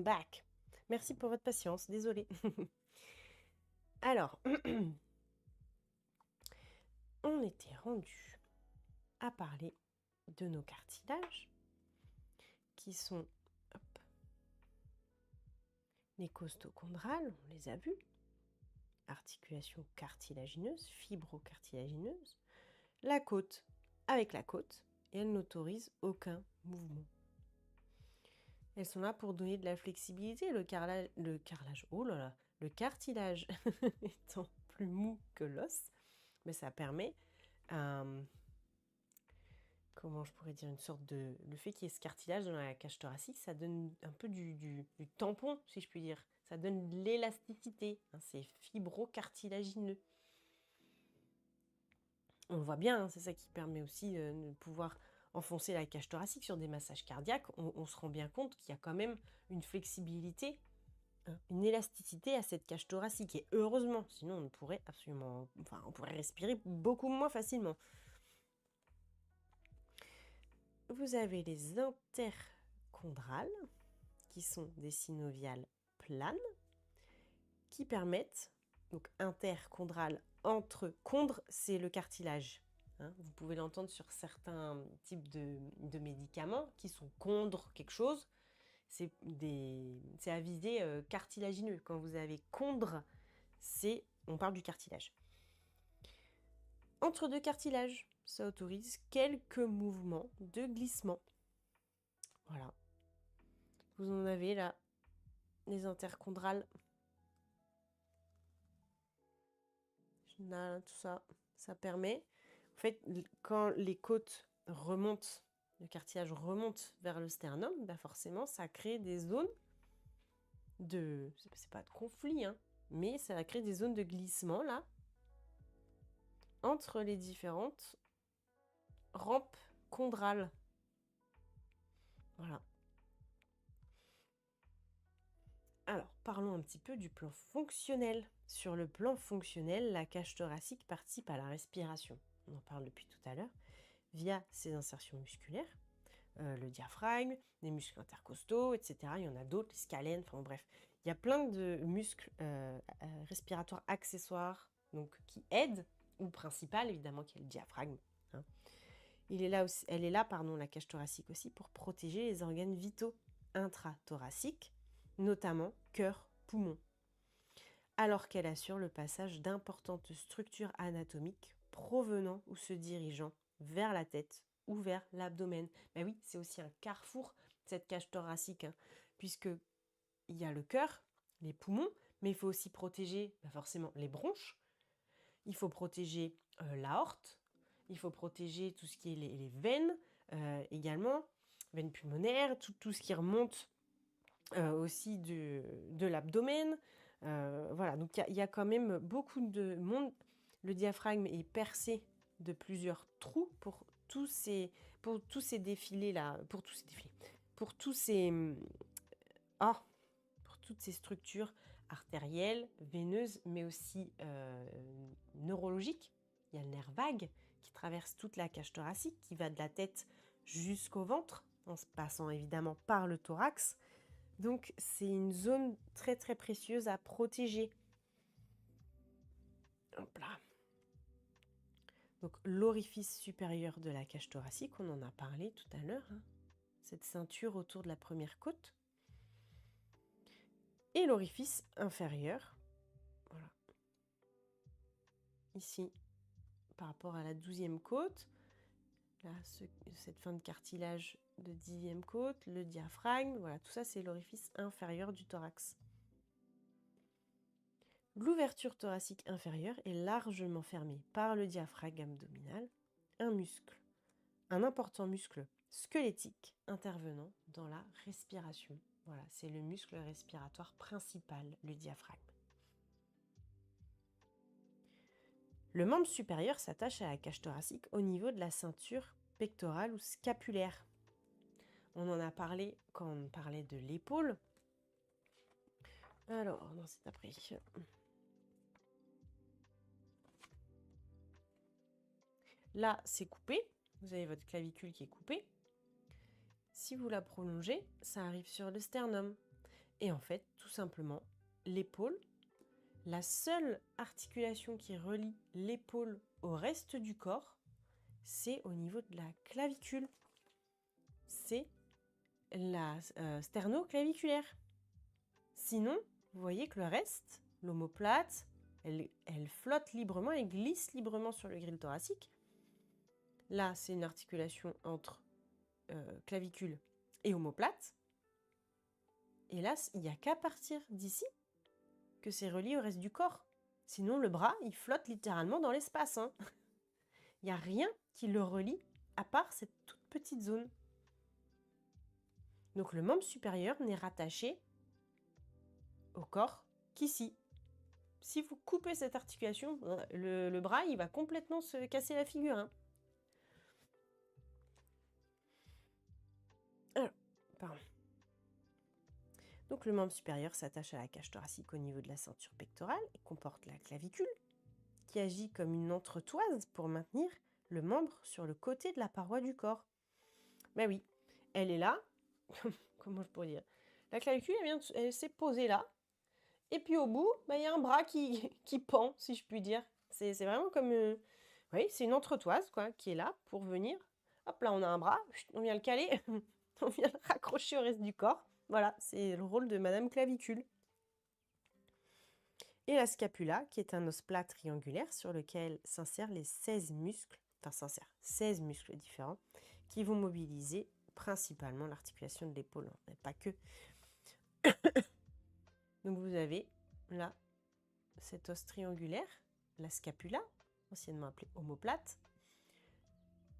I'm back. Merci pour votre patience, désolée. Alors, on était rendu à parler de nos cartilages, qui sont les costochondrales, on les a vus, articulation cartilagineuse, fibrocartilagineuse, la côte avec la côte, et elles n'autorisent aucun mouvement. Elles sont là pour donner de la flexibilité, le cartilage étant plus mou que l'os, mais ça permet, comment je pourrais dire, une sorte de... Le fait qu'il y ait ce cartilage dans la cage thoracique, ça donne un peu du tampon, si je puis dire. Ça donne de l'élasticité, hein, c'est fibrocartilagineux. On le voit bien, hein, c'est ça qui permet aussi de pouvoir enfoncer la cage thoracique sur des massages cardiaques. On se rend bien compte qu'il y a quand même une flexibilité, hein, une élasticité à cette cage thoracique. Et heureusement, sinon on pourrait absolument... Enfin, on pourrait respirer beaucoup moins facilement. Vous avez les interchondrales, qui sont des synoviales planes, qui permettent, donc interchondrales, entre chondre, c'est le cartilage. Hein, vous pouvez l'entendre sur certains types de médicaments qui sont chondre quelque chose. C'est à visée cartilagineux. Quand vous avez chondre, on parle du cartilage. Entre deux cartilages, ça autorise quelques mouvements de glissement. Voilà. Vous en avez là, les interchondrales. Tout ça, ça permet. En fait, quand les côtes remontent, le cartilage remonte vers le sternum, bah forcément, ça crée des zones de... C'est pas de conflit, hein, mais ça va créer des zones de glissement, là, entre les différentes rampes chondrales. Voilà. Alors, parlons un petit peu du plan fonctionnel. Sur le plan fonctionnel, la cage thoracique participe à la respiration. On en parle depuis tout à l'heure, via ses insertions musculaires, le diaphragme, les muscles intercostaux, etc. Il y en a d'autres, les scalènes, enfin bref. Il y a plein de muscles respiratoires accessoires, donc qui aident, ou principal évidemment, qui est le diaphragme. Hein. Elle est là, la cage thoracique aussi, pour protéger les organes vitaux intrathoraciques, notamment cœur, poumon, alors qu'elle assure le passage d'importantes structures anatomiques provenant ou se dirigeant vers la tête ou vers l'abdomen. Ben oui, c'est aussi un carrefour, cette cage thoracique, hein, puisque il y a le cœur, les poumons, mais il faut aussi protéger forcément les bronches, il faut protéger l'aorte, il faut protéger tout ce qui est les veines également, veines pulmonaires, tout ce qui remonte aussi de l'abdomen. Voilà, donc il y a quand même beaucoup de monde. Le diaphragme est percé de plusieurs trous pour tous ces défilés-là, pour toutes ces structures artérielles, veineuses, mais aussi neurologiques. Il y a le nerf vague qui traverse toute la cage thoracique, qui va de la tête jusqu'au ventre, en se passant évidemment par le thorax. Donc, c'est une zone très très précieuse à protéger. Hop là. Donc, l'orifice supérieur de la cage thoracique, on en a parlé tout à l'heure, hein, cette ceinture autour de la première côte. Et l'orifice inférieur, voilà, ici, par rapport à la 12e côte, là, cette fin de cartilage de 10e côte, le diaphragme, voilà, tout ça, c'est l'orifice inférieur du thorax. L'ouverture thoracique inférieure est largement fermée par le diaphragme abdominal, un important muscle squelettique intervenant dans la respiration. Voilà, c'est le muscle respiratoire principal, le diaphragme. Le membre supérieur s'attache à la cage thoracique au niveau de la ceinture pectorale ou scapulaire. On en a parlé quand on parlait de l'épaule. Alors, non, c'est après. Là, c'est coupé. Vous avez votre clavicule qui est coupée. Si vous la prolongez, ça arrive sur le sternum. Et en fait, tout simplement, l'épaule, la seule articulation qui relie l'épaule au reste du corps, c'est au niveau de la clavicule. C'est la sternoclaviculaire. Sinon, vous voyez que le reste, l'omoplate, elle flotte librement, elle glisse librement sur le grille thoracique. Là, c'est une articulation entre clavicule et omoplate. Et là, il n'y a qu'à partir d'ici que c'est relié au reste du corps. Sinon, le bras, il flotte littéralement dans l'espace. Hein. Il n'y a rien qui le relie à part cette toute petite zone. Donc le membre supérieur n'est rattaché au corps qu'ici. Si vous coupez cette articulation, le bras, il va complètement se casser la figure. Hein. Alors, pardon. Donc le membre supérieur s'attache à la cage thoracique au niveau de la ceinture pectorale et comporte la clavicule qui agit comme une entretoise pour maintenir le membre sur le côté de la paroi du corps. Ben oui, elle est là. Comment je pourrais dire? La clavicule, elle s'est posée là. Et puis au bout, il y a un bras qui pend, si je puis dire. C'est vraiment comme... oui, c'est une entretoise quoi, qui est là pour venir. Hop là, on a un bras, on vient le caler, on vient le raccrocher au reste du corps. Voilà, c'est le rôle de Madame Clavicule. Et la scapula, qui est un os plat triangulaire sur lequel s'insèrent les 16 muscles, 16 muscles différents, qui vont mobiliser principalement l'articulation de l'épaule, mais pas que. Donc vous avez là cet os triangulaire, la scapula, anciennement appelée omoplate,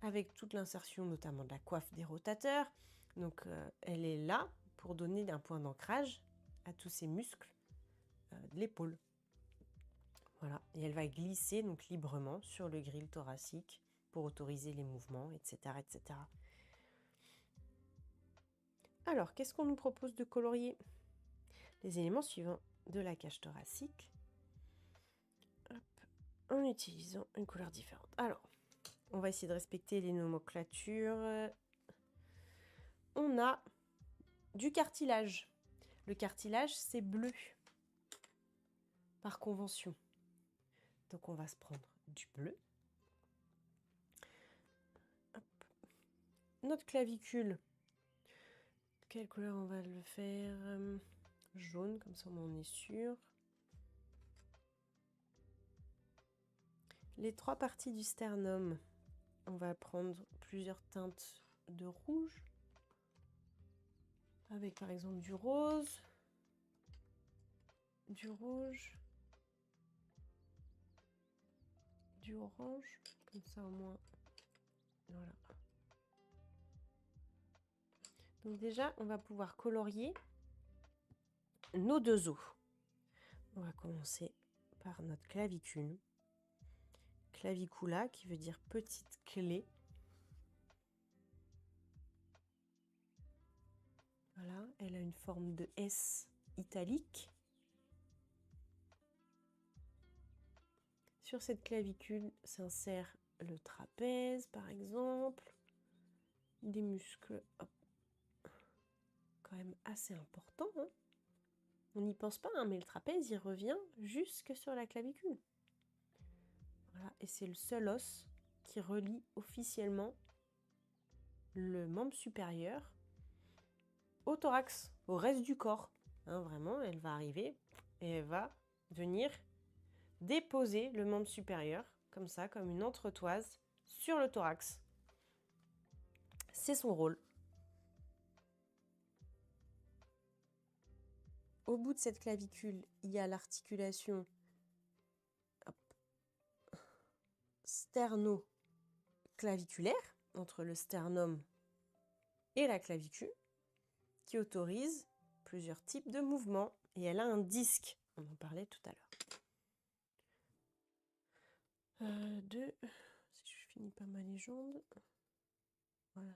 avec toute l'insertion notamment de la coiffe des rotateurs. Donc elle est là pour donner un point d'ancrage à tous ces muscles de l'épaule. Voilà, et elle va glisser donc librement sur le grille thoracique pour autoriser les mouvements, etc., etc. Alors, qu'est-ce qu'on nous propose de colorier? Les éléments suivants de la cage thoracique, hop, en utilisant une couleur différente. Alors, on va essayer de respecter les nomenclatures. On a du cartilage. Le cartilage, c'est bleu, par convention. Donc, on va se prendre du bleu. Hop. Notre clavicule, quelle couleur on va le faire? Jaune, comme ça on est sûr. Les 3 parties du sternum, on va prendre plusieurs teintes de rouge, avec par exemple du rose, du rouge, du orange, comme ça au moins, voilà. Donc déjà, on va pouvoir colorier nos 2 os. On va commencer par notre clavicule. Clavicula, qui veut dire petite clé. Voilà, elle a une forme de S italique. Sur cette clavicule s'insère le trapèze, par exemple. Des muscles quand même assez importants. Hein. On n'y pense pas, hein, mais le trapèze, il revient jusque sur la clavicule. Voilà, et c'est le seul os qui relie officiellement le membre supérieur au thorax, au reste du corps. Hein, vraiment, elle va arriver et elle va venir déposer le membre supérieur, comme ça, comme une entretoise, sur le thorax. C'est son rôle. Au bout de cette clavicule, il y a l'articulation sternoclaviculaire, entre le sternum et la clavicule, qui autorise plusieurs types de mouvements. Et elle a un disque, on en parlait tout à l'heure. Si je finis pas ma légende, voilà,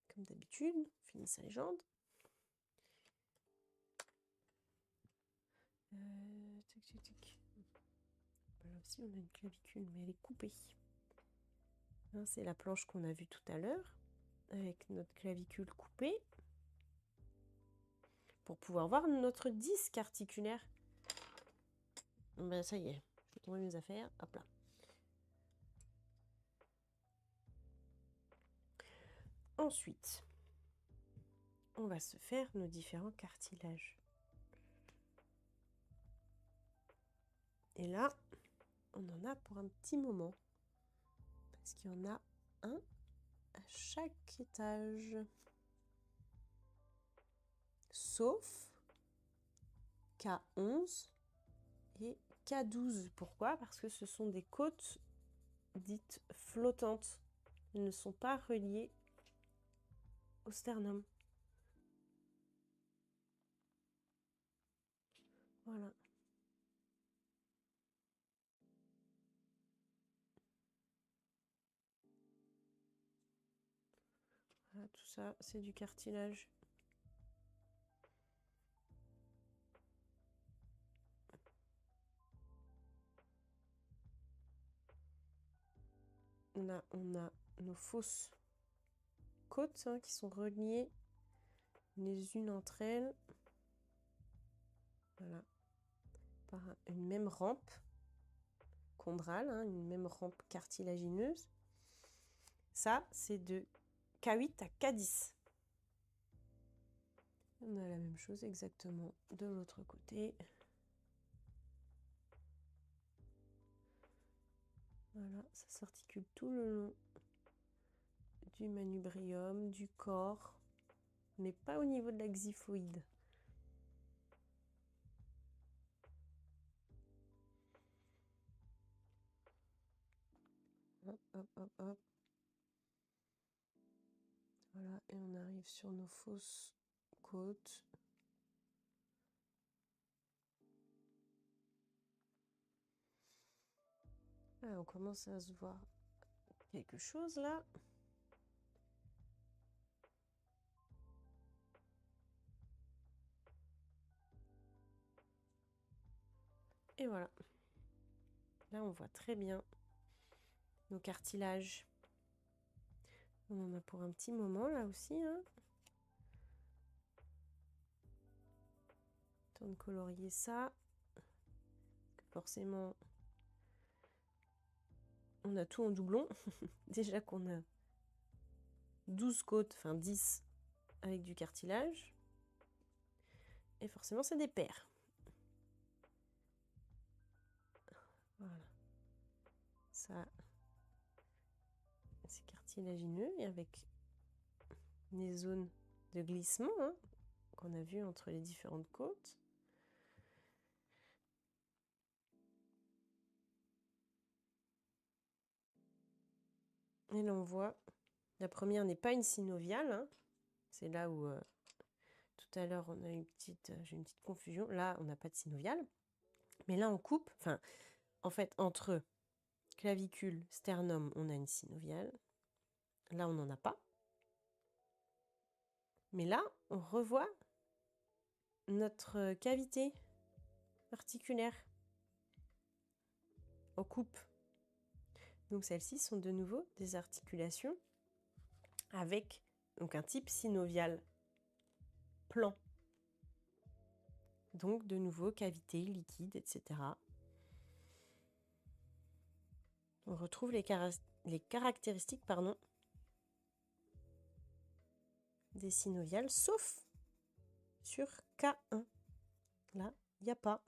comme d'habitude, on finit sa légende. Là aussi, on a une clavicule, mais elle est coupée. Hein, c'est la planche qu'on a vue tout à l'heure, avec notre clavicule coupée. pour pouvoir voir notre disque articulaire. Ben, ça y est, je vais tomber mes affaires. Hop là. Ensuite, on va se faire nos différents cartilages. Et là, on en a pour un petit moment. Parce qu'il y en a un à chaque étage. Sauf K11 et K12. Pourquoi? Parce que ce sont des côtes dites flottantes. Elles ne sont pas reliées au sternum. Voilà. Voilà, tout ça, c'est du cartilage. Là, on a nos fausses côtes qui sont reliées les unes entre elles. Voilà. Par une même rampe chondrale, une même rampe cartilagineuse. Ça, c'est de K8 à K10. On a la même chose exactement de l'autre côté. Voilà, ça s'articule tout le long du manubrium, du corps, mais pas au niveau de la xiphoïde. Hop, hop, hop, hop. Voilà, et on arrive sur nos fausses côtes. Ah, on commence à se voir quelque chose là. Et voilà. Là, on voit très bien nos cartilages. On en a pour un petit moment là aussi. Temps de colorier ça. Forcément, on a tout en doublon. Déjà qu'on a 12 côtes, enfin 10 avec du cartilage. Et forcément, c'est des paires. Voilà. Ça, c'est cartilagineux et avec les zones de glissement qu'on a vues entre les différentes côtes. Et là, on voit, la première n'est pas une synoviale. C'est là où, tout à l'heure, on a j'ai une petite confusion. Là, on n'a pas de synoviale. Mais là, on coupe, en fait, entre clavicule, sternum, on a une synoviale. Là, on n'en a pas. Mais là, on revoit notre cavité articulaire. On coupe. Donc celles-ci sont de nouveau des articulations avec donc un type synovial plan. Donc de nouveau cavité, liquide, etc. On retrouve les caractéristiques des synoviales, sauf sur K1. Là, il n'y a pas.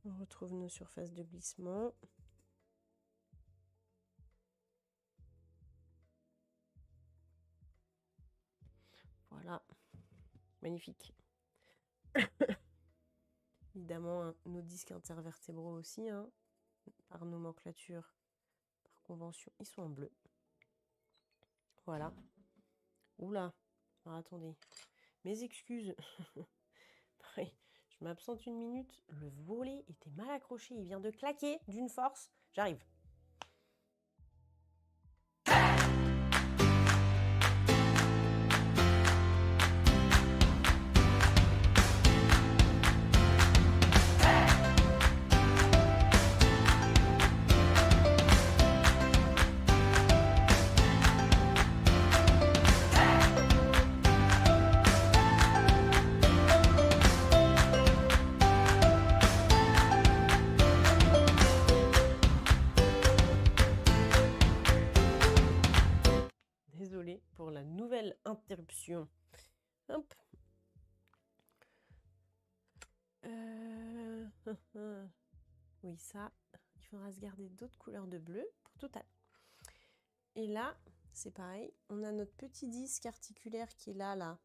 On retrouve nos surfaces de glissement. Voilà, magnifique. Évidemment, nos disques intervertébraux aussi, par nomenclature, par convention, ils sont en bleu. Voilà. Oula, alors attendez, mes excuses. Pareil, je m'absente une minute, le volet était mal accroché, il vient de claquer d'une force. J'arrive. pour la nouvelle interruption. Hop. Oui, ça, il faudra se garder d'autres couleurs de bleu pour tout à l'heure. Et là, c'est pareil, on a notre petit disque articulaire qui est là.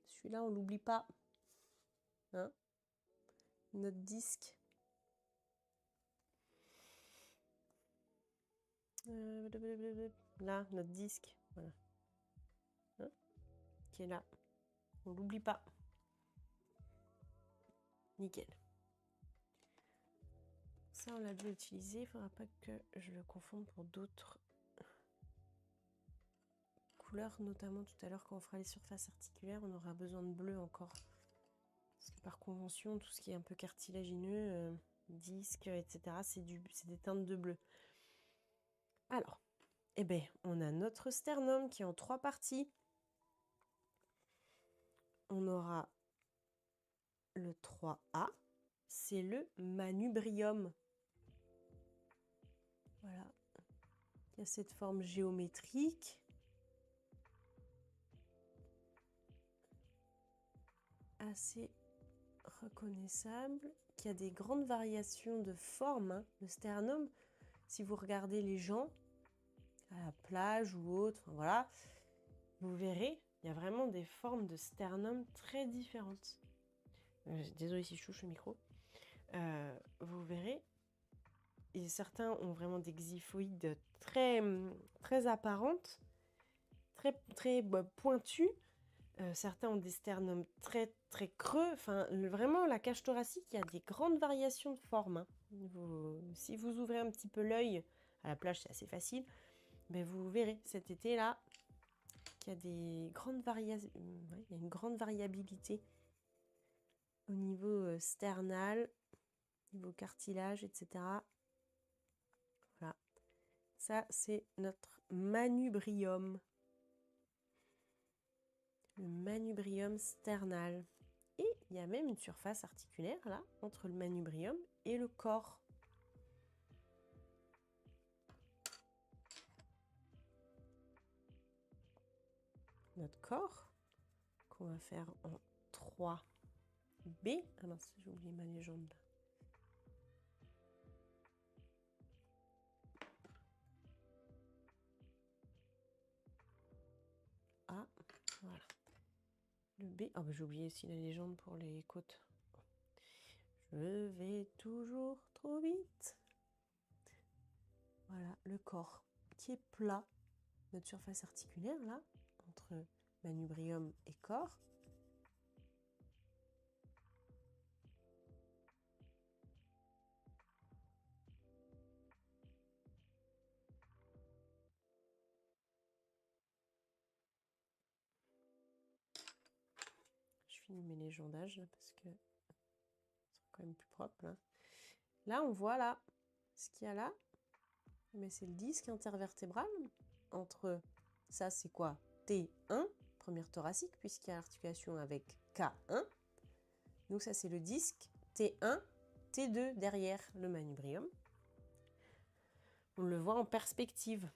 Celui-là, on l'oublie pas. Hein? Notre disque. Là, notre disque. Voilà. Hein? Qui est là. On l'oublie pas. Nickel. Ça, on l'a déjà utilisé. Il ne faudra pas que je le confonde pour d'autres couleurs, notamment tout à l'heure quand on fera les surfaces articulaires, on aura besoin de bleu encore. Parce que par convention, tout ce qui est un peu cartilagineux, disque, etc., c'est des teintes de bleu. Alors, eh ben, on a notre sternum qui est en 3 parties. On aura le 3A, c'est le manubrium. Voilà. Il y a cette forme géométrique. Assez reconnaissable, qui a des grandes variations de formes. Hein. Le sternum, si vous regardez les gens à la plage ou autre, enfin, voilà, vous verrez, il y a vraiment des formes de sternum très différentes. Désolée si je touche le micro. Vous verrez, et certains ont vraiment des xiphoïdes très, très apparentes, très, très pointues. Certains ont des sternums très, très creux. Enfin, vraiment, la cage thoracique, il y a des grandes variations de formes. Hein. Si vous ouvrez un petit peu l'œil, à la plage, c'est assez facile, mais vous verrez cet été-là qu'il y a des grandes variations. Ouais, il y a une grande variabilité au niveau sternal, niveau cartilage, etc. Voilà. Ça, c'est notre manubrium. Le manubrium sternal. Et il y a même une surface articulaire là, entre le manubrium et le corps. Notre corps, qu'on va faire en 3B. Ah mince, j'ai oublié ma légende. Ah, voilà. Le B. Ah, bah, j'ai oublié aussi la légende pour les côtes. Je vais toujours trop vite. Voilà, le corps qui est plat. Notre surface articulaire, là, entre manubrium et corps. Je finis mes légendages, là, parce que c'est quand même plus propre, là. Là, on voit, là, ce qu'il y a là. Mais c'est le disque intervertébral entre, ça c'est quoi? T1, première thoracique, puisqu'il y a l'articulation avec K1. Donc ça c'est le disque T1, T2 derrière le manubrium. On le voit en perspective.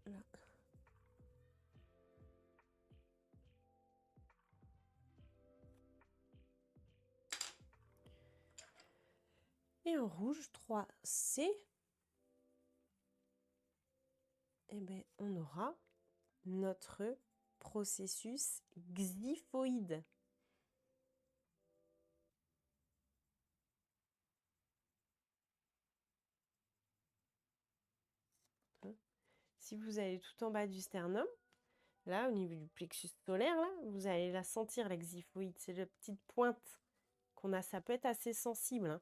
Là. Et en rouge, 3C, eh ben, on aura notre processus xiphoïde. Si vous allez tout en bas du sternum, là, au niveau du plexus solaire, là, vous allez la sentir, la xiphoïde. C'est la petite pointe qu'on a. Ça peut être assez sensible. Hein.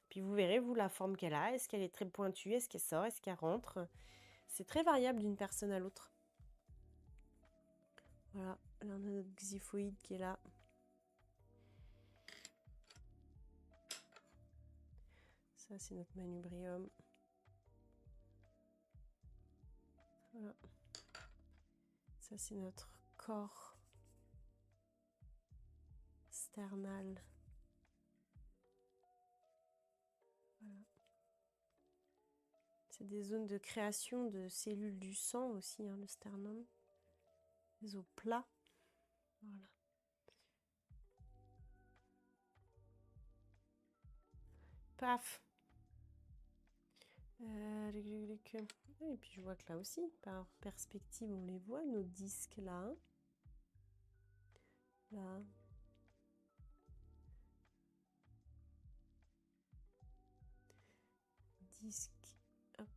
Puis vous verrez, vous, la forme qu'elle a. Est-ce qu'elle est très pointue? Est-ce qu'elle sort? Est-ce qu'elle rentre? C'est très variable d'une personne à l'autre. Voilà, là, on a notre xiphoïde qui est là. Ça, c'est notre manubrium. Voilà. Ça, c'est notre corps sternal. Voilà. C'est des zones de création de cellules du sang aussi, hein, le sternum. Les os plats. Voilà. Paf. Et puis je vois que là aussi, par perspective, on les voit, nos disques là. Là. Disque, hop,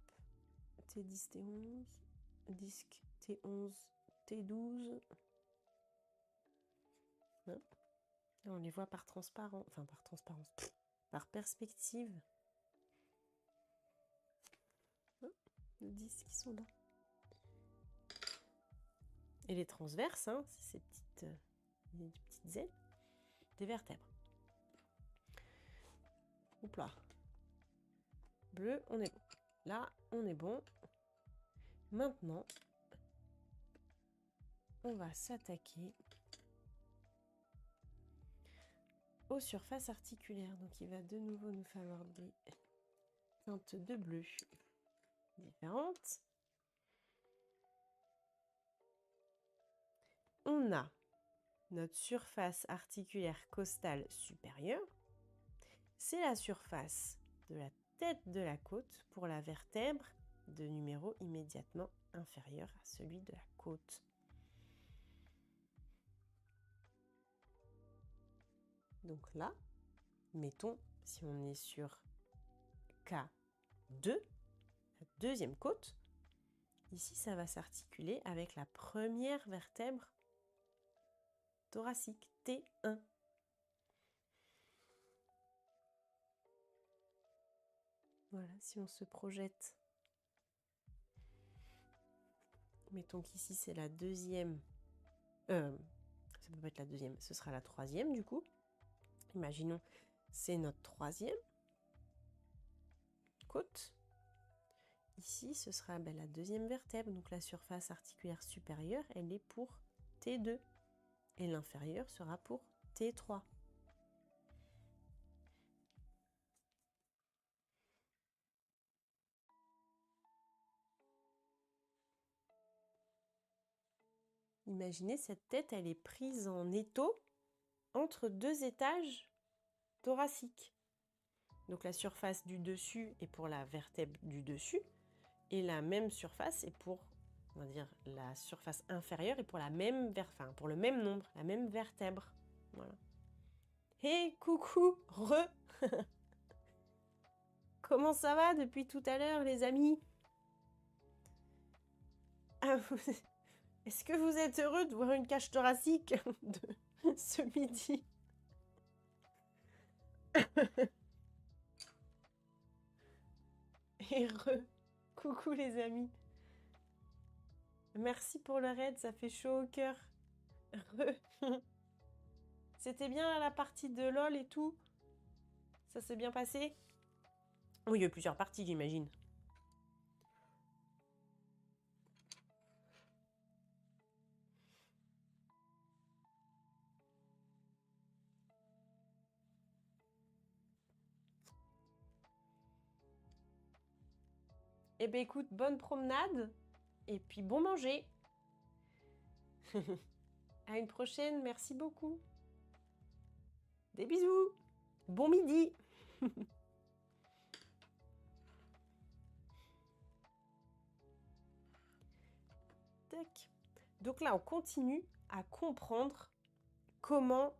T10, T11, disque T11, T12. Là, on les voit par transparence, enfin par transparence, par perspective. Les disques qui sont là. Et les transverses, hein, c'est ces petites ailes des vertèbres. Hop là. Bleu, on est bon. Là, on est bon. Maintenant, on va s'attaquer aux surfaces articulaires. Donc, il va de nouveau nous falloir des teintes de bleu différentes. On a notre surface articulaire costale supérieure. C'est la surface de la tête de la côte pour la vertèbre de numéro immédiatement inférieur à celui de la côte. Donc là, mettons, si on est sur K2, la deuxième côte, ici ça va s'articuler avec la première vertèbre thoracique, T1. Voilà, si on se projette, mettons qu'ici c'est la deuxième, ça peut pas être la deuxième, ce sera la troisième du coup. Imaginons, c'est notre troisième côte. Ici, ce sera la deuxième vertèbre, donc la surface articulaire supérieure, elle est pour T2. Et l'inférieure sera pour T3. Imaginez, cette tête, elle est prise en étau entre deux étages thoraciques. Donc la surface du dessus est pour la vertèbre du dessus, et la même surface est pour, on va dire, la surface inférieure est pour la même pour le même nombre, la même vertèbre. Voilà. Hey, coucou, Comment ça va depuis tout à l'heure, les amis? Est-ce que vous êtes heureux de voir une cage thoracique de ce midi? Heureux. Coucou les amis. Merci pour le raid, ça fait chaud au cœur. Heureux. C'était bien la partie de LOL et tout? Ça s'est bien passé? Oui, il y a plusieurs parties, j'imagine. Eh bien écoute, bonne promenade et puis bon manger. À une prochaine, merci beaucoup. Des bisous. Bon midi. Tac. Donc là, on continue à comprendre comment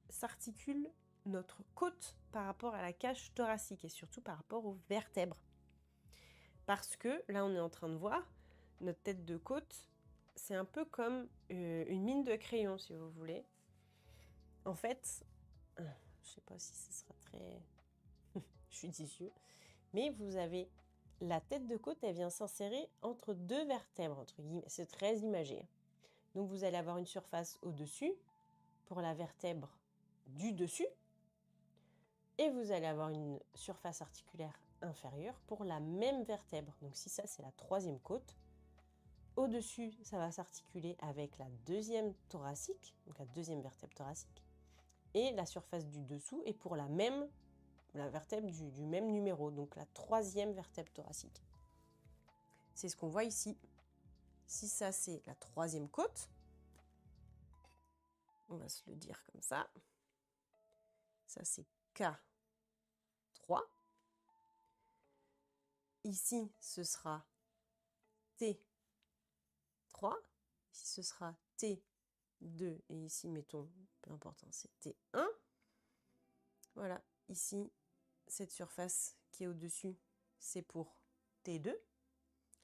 s'articule notre côte par rapport à la cage thoracique et surtout par rapport aux vertèbres. Parce que là, on est en train de voir notre tête de côte, c'est un peu comme une mine de crayon, si vous voulez. En fait, je ne sais pas si ce sera très judicieux, mais vous avez la tête de côte, elle vient s'insérer entre deux vertèbres, entre guillemets. C'est très imagé. Donc, vous allez avoir une surface au-dessus pour la vertèbre du dessus, et vous allez avoir une surface articulaire inférieure pour la même vertèbre. Donc si ça, c'est la troisième côte, au-dessus, ça va s'articuler avec la deuxième thoracique, donc la deuxième vertèbre thoracique, et la surface du dessous est pour la vertèbre du même numéro, donc la troisième vertèbre thoracique. C'est ce qu'on voit ici. Si ça, c'est la troisième côte, on va se le dire comme ça. Ça, c'est K3. Ici, ce sera T3. Ici, ce sera T2. Et ici, mettons, peu importe, hein, c'est T1. Voilà, ici, cette surface qui est au-dessus, c'est pour T2.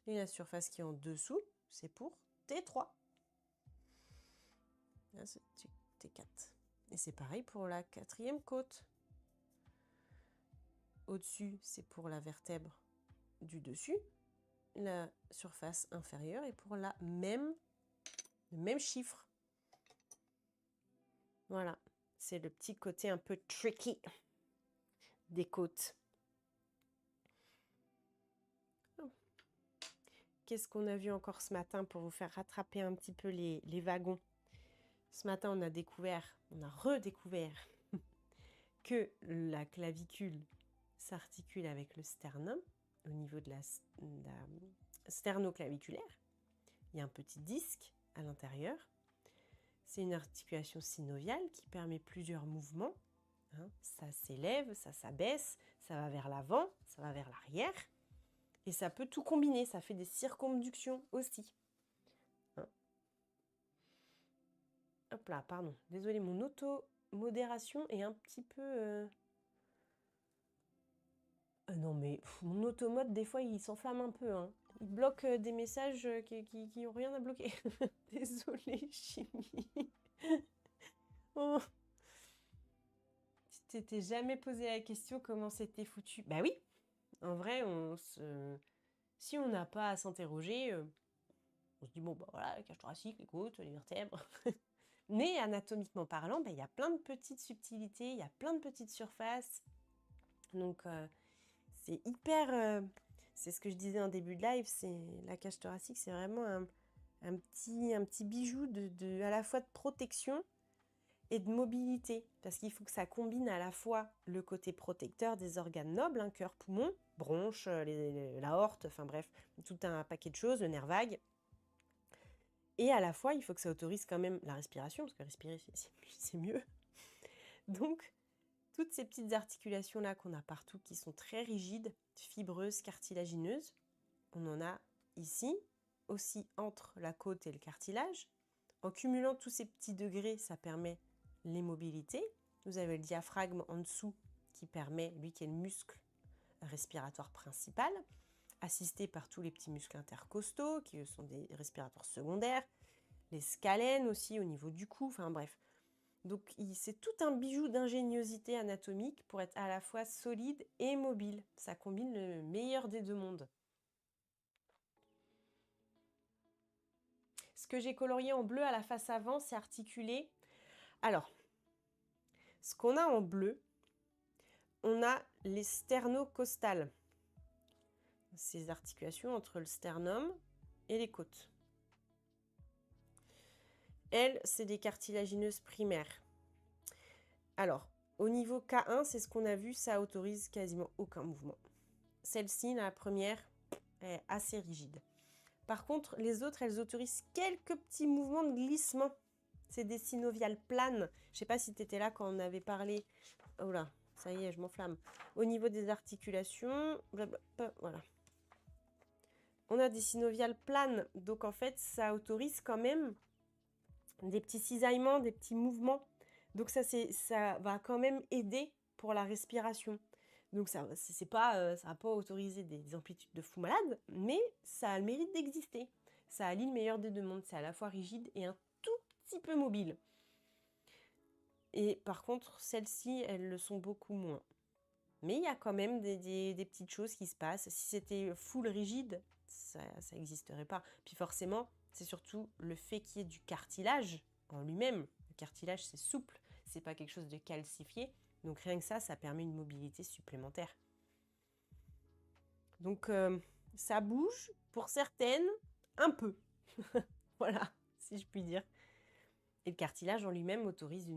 Et la surface qui est en dessous, c'est pour T3. Là, c'est T4. Et c'est pareil pour la quatrième côte. Au-dessus, c'est pour la vertèbre du dessus. La surface inférieure est pour le même chiffre. Voilà, c'est le petit côté un peu tricky des côtes. Qu'est-ce qu'on a vu encore ce matin pour vous faire rattraper un petit peu les wagons? Ce matin, on a redécouvert que la clavicule s'articule avec le sternum au niveau de la sternoclaviculaire. Il y a un petit disque à l'intérieur. C'est une articulation synoviale qui permet plusieurs mouvements. Hein, ça s'élève, ça s'abaisse, ça va vers l'avant, ça va vers l'arrière. Et ça peut tout combiner, ça fait des circonductions aussi. Hein. Hop là, pardon. Désolée, mon auto-modération est un petit peu... non mais mon automode, des fois, il s'enflamme un peu. Hein. Il bloque des messages qui n'ont rien à bloquer. Désolée, chimie. Oh. Tu t'étais jamais posé la question comment c'était foutu? Bah oui, en vrai, si on n'a pas à s'interroger, on se dit, bon, bah voilà, la cage thoracique, les côtes, les vertèbres. Mais anatomiquement parlant, bah, il y a plein de petites subtilités, il y a plein de petites surfaces. Donc, c'est hyper... c'est ce que je disais en début de live, la cage thoracique, c'est vraiment un petit bijou à la fois de protection et de mobilité, parce qu'il faut que ça combine à la fois le côté protecteur des organes nobles, cœur, poumon, bronches, l'aorte, enfin bref, tout un paquet de choses, le nerf vague. Et à la fois, il faut que ça autorise quand même la respiration, parce que respirer, c'est mieux. Donc, toutes ces petites articulations-là qu'on a partout, qui sont très rigides, fibreuses, cartilagineuses, on en a ici, aussi entre la côte et le cartilage. En cumulant tous ces petits degrés, ça permet les mobilités. Vous avez le diaphragme en dessous qui permet, lui qui est le muscle respiratoire principal, assisté par tous les petits muscles intercostaux qui sont des respirateurs secondaires, les scalènes aussi au niveau du cou, enfin bref. Donc c'est tout un bijou d'ingéniosité anatomique pour être à la fois solide et mobile. Ça combine le meilleur des deux mondes. Ce que j'ai colorié en bleu à la face avant, c'est articulé. Alors, ce qu'on a en bleu, on a les sternocostales. Ces articulations entre le sternum et les côtes. Elles, c'est des cartilagineuses primaires. Alors, au niveau K1, c'est ce qu'on a vu, ça autorise quasiment aucun mouvement. Celle-ci, la première, est assez rigide. Par contre, les autres, elles autorisent quelques petits mouvements de glissement. C'est des synoviales planes. Je ne sais pas si tu étais là quand on avait parlé. Oh là, ça y est, je m'enflamme. Au niveau des articulations, blablabla, voilà. On a des synoviales planes. Donc, en fait, ça autorise quand même des petits cisaillements, des petits mouvements. Donc, ça va quand même aider pour la respiration. Donc, ça va pas autoriser des amplitudes de fou malade, mais ça a le mérite d'exister. Ça allie le meilleur des deux mondes. C'est à la fois rigide et un tout petit peu mobile. Et par contre, celles-ci, elles le sont beaucoup moins. Mais il y a quand même des petites choses qui se passent. Si c'était full rigide, ça n'existerait pas. Puis forcément, c'est surtout le fait qu'il y ait du cartilage en lui-même. Le cartilage, c'est souple, c'est pas quelque chose de calcifié. Donc rien que ça permet une mobilité supplémentaire. Donc ça bouge, pour certaines, un peu. Voilà, si je puis dire. Et le cartilage en lui-même autorise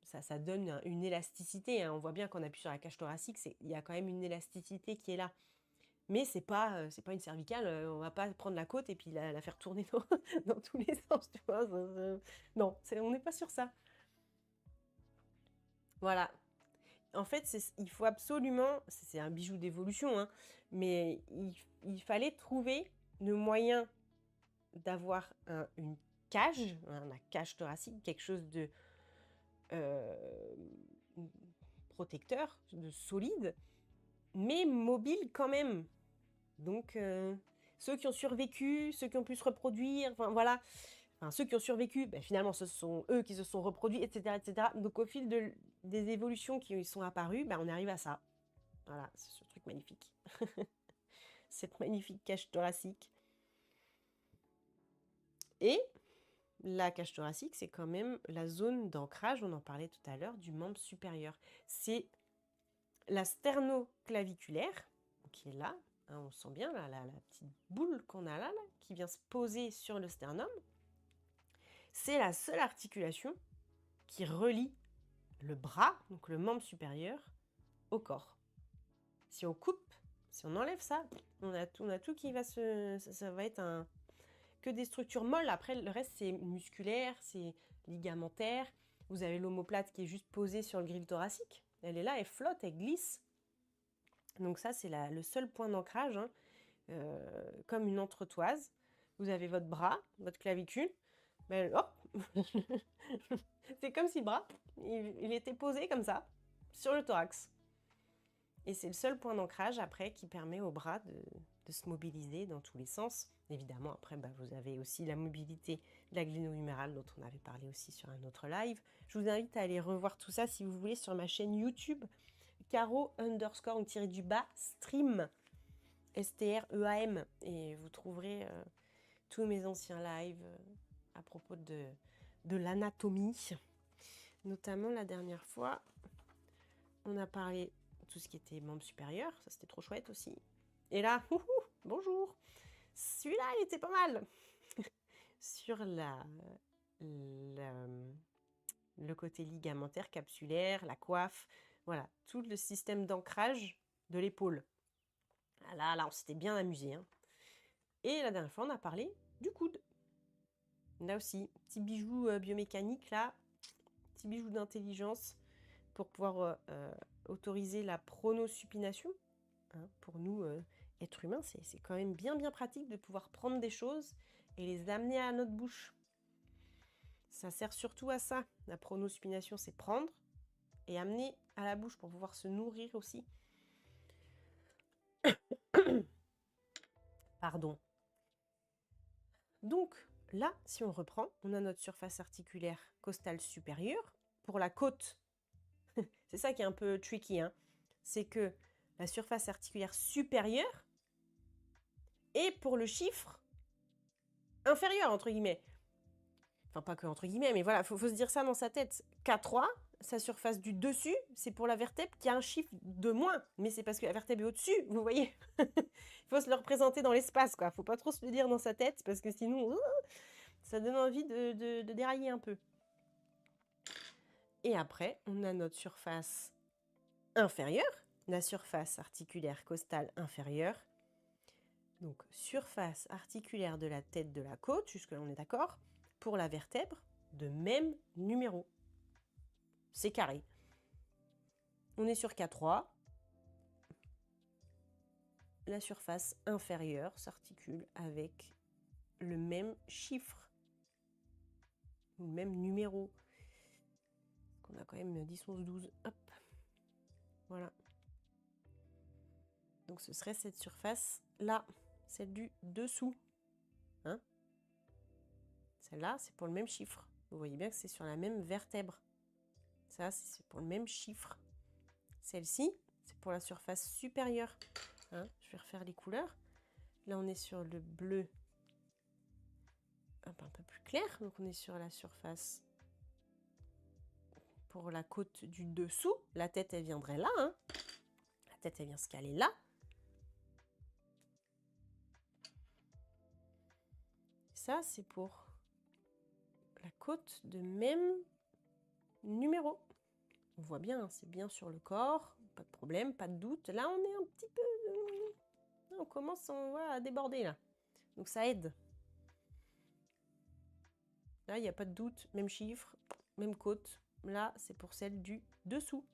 ça donne une élasticité. Hein. On voit bien qu'on appuie sur la cage thoracique, il y a quand même une élasticité qui est là. Mais c'est pas une cervicale, on va pas prendre la côte et puis la faire tourner dans tous les sens, tu vois? Non, on n'est pas sur ça. Voilà. En fait, il faut absolument, c'est un bijou d'évolution, hein, mais il fallait trouver le moyen d'avoir une cage, la cage thoracique, quelque chose de euh, protecteur, de solide, mais mobile quand même. Donc, ceux qui ont survécu, ceux qui ont pu se reproduire, enfin voilà, enfin, ceux qui ont survécu, ben, finalement, ce sont eux qui se sont reproduits, etc., etc. Donc, au fil des évolutions qui sont apparues, ben, on arrive à ça. Voilà, c'est ce truc magnifique. Cette magnifique cage thoracique. Et la cage thoracique, c'est quand même la zone d'ancrage, on en parlait tout à l'heure, du membre supérieur. C'est la sternoclaviculaire, qui est là, hein, on sent bien là, la petite boule qu'on a là, qui vient se poser sur le sternum. C'est la seule articulation qui relie le bras, donc le membre supérieur, au corps. Si on coupe, si on enlève ça, on a tout qui va ça va être que des structures molles. Après, le reste, c'est musculaire, c'est ligamentaire. Vous avez l'omoplate qui est juste posée sur le grille thoracique. Elle est là, elle flotte, elle glisse. Donc ça, c'est le seul point d'ancrage, hein, comme une entretoise. Vous avez votre bras, votre clavicule. Ben, hop c'est comme si le bras, il était posé comme ça, sur le thorax. Et c'est le seul point d'ancrage après qui permet au bras de se mobiliser dans tous les sens. Évidemment, après, vous avez aussi la mobilité de la gléno-humérale dont on avait parlé aussi sur un autre live. Je vous invite à aller revoir tout ça si vous voulez sur ma chaîne YouTube, Caro__stream, STREAM. Et vous trouverez tous mes anciens lives à propos de l'anatomie. Notamment la dernière fois, on a parlé tout ce qui était membre supérieur, ça c'était trop chouette aussi. Et là, bonjour, celui-là il était pas mal. Sur le côté ligamentaire, capsulaire, la coiffe, voilà, tout le système d'ancrage de l'épaule. Là, on s'était bien amusé. Hein. Et la dernière fois, on a parlé du coude. Là aussi, petit bijou biomécanique, là, petit bijou d'intelligence pour pouvoir autoriser la pronosupination. Hein, pour nous, êtres humains, c'est quand même bien pratique de pouvoir prendre des choses et les amener à notre bouche. Ça sert surtout à ça. La pronosupination, c'est prendre et amener à la bouche pour pouvoir se nourrir aussi. Pardon. Donc, là, si on reprend, on a notre surface articulaire costale supérieure. Pour la côte, c'est ça qui est un peu tricky, hein, c'est que la surface articulaire supérieure est pour le chiffre inférieur, entre guillemets. Enfin, pas que entre guillemets, mais voilà, faut se dire ça dans sa tête. K3, sa surface du dessus, c'est pour la vertèbre qui a un chiffre de moins. Mais c'est parce que la vertèbre est au-dessus, vous voyez. Il faut se le représenter dans l'espace, quoi. Faut pas trop se le dire dans sa tête, parce que sinon, ça donne envie de dérailler un peu. Et après, on a notre surface inférieure, la surface articulaire costale inférieure. Donc, surface articulaire de la tête de la côte, jusque-là on est d'accord, pour la vertèbre, de même numéro. C'est carré. On est sur K3. La surface inférieure s'articule avec le même chiffre, le même numéro. On a quand même 10, 11, 12. Hop. Voilà. Donc ce serait cette surface-là, celle du dessous. Hein? Celle-là, c'est pour le même chiffre. Vous voyez bien que c'est sur la même vertèbre. Ça, c'est pour le même chiffre. Celle-ci, c'est pour la surface supérieure. Hein? Je vais refaire les couleurs. Là, on est sur le bleu un peu plus clair. Donc, on est sur la surface pour la côte du dessous. La tête, elle viendrait là. Hein? La tête, elle vient se caler là. Ça, c'est pour la côte de même numéro. On voit bien, c'est bien sur le corps. Pas de problème, pas de doute. Là, on est un on commence à déborder là. Donc ça aide. Là, il n'y a pas de doute, même chiffre, même côte. Là, c'est pour celle du dessous.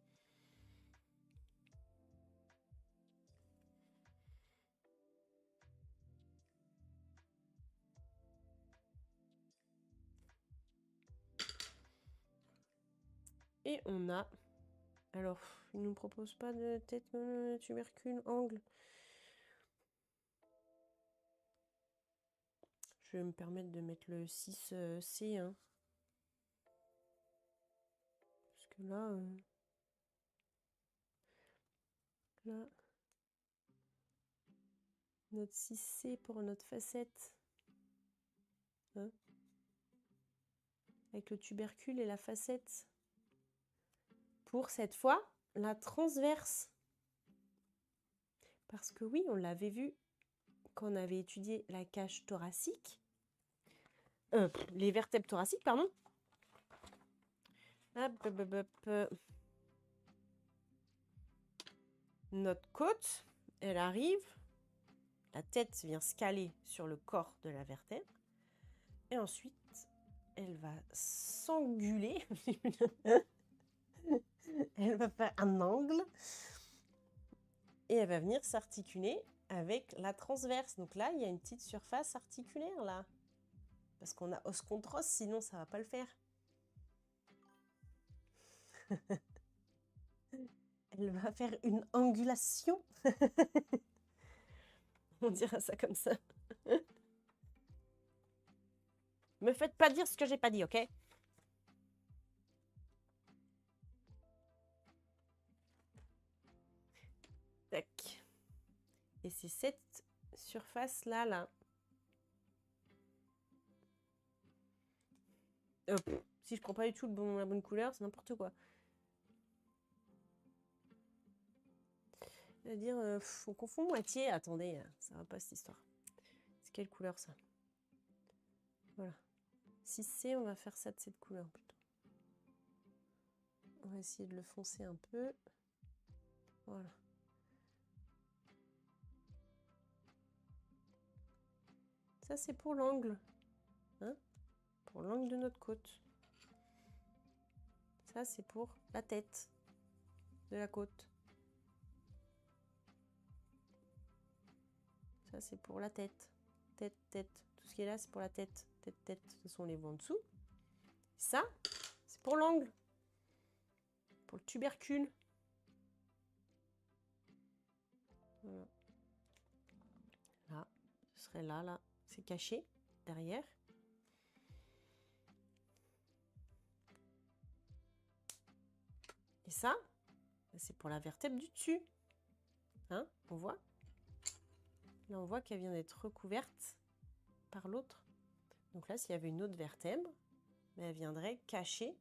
Et on a... Alors, il ne nous propose pas de tête, tubercule, angle. Je vais me permettre de mettre le 6C. Hein. Parce que là... là... Notre 6C pour notre facette. Hein, avec le tubercule et la facette. Pour cette fois, la transverse. Parce que oui, on l'avait vu quand on avait étudié la cage thoracique. Les vertèbres thoraciques, pardon. Hop, hop, hop. Notre côte, elle arrive. La tête vient se caler sur le corps de la vertèbre. Et ensuite, elle va s'anguler. Elle va faire un angle. Et elle va venir s'articuler avec la transverse. Donc là, il y a une petite surface articulaire, là. Parce qu'on a os contre os, sinon ça ne va pas le faire. Elle va faire une angulation. On dira ça comme ça. Me faites pas dire ce que j'ai pas dit, ok? Tac. Et c'est cette surface-là, là. Si je prends pas du tout la bonne couleur, c'est n'importe quoi. C'est-à-dire, on confond moitié. Attendez, ça va pas cette histoire. C'est quelle couleur ça? Voilà. 6C, on va faire ça de cette couleur plutôt. On va essayer de le foncer un peu. Voilà. Ça, c'est pour l'angle. Hein? Pour l'angle de notre côte. Ça, c'est pour la tête de la côte. Ça, c'est pour la tête. Tête, tête. Tout ce qui est là, c'est pour la tête. Tête, tête. De toute façon, on les voit en dessous. Ça, c'est pour l'angle. Pour le tubercule. Voilà. Là, ce serait là, là. C'est caché derrière. Et ça, c'est pour la vertèbre du dessus. Hein, on voit? Là, on voit qu'elle vient d'être recouverte par l'autre. Donc là, s'il y avait une autre vertèbre, elle viendrait cacher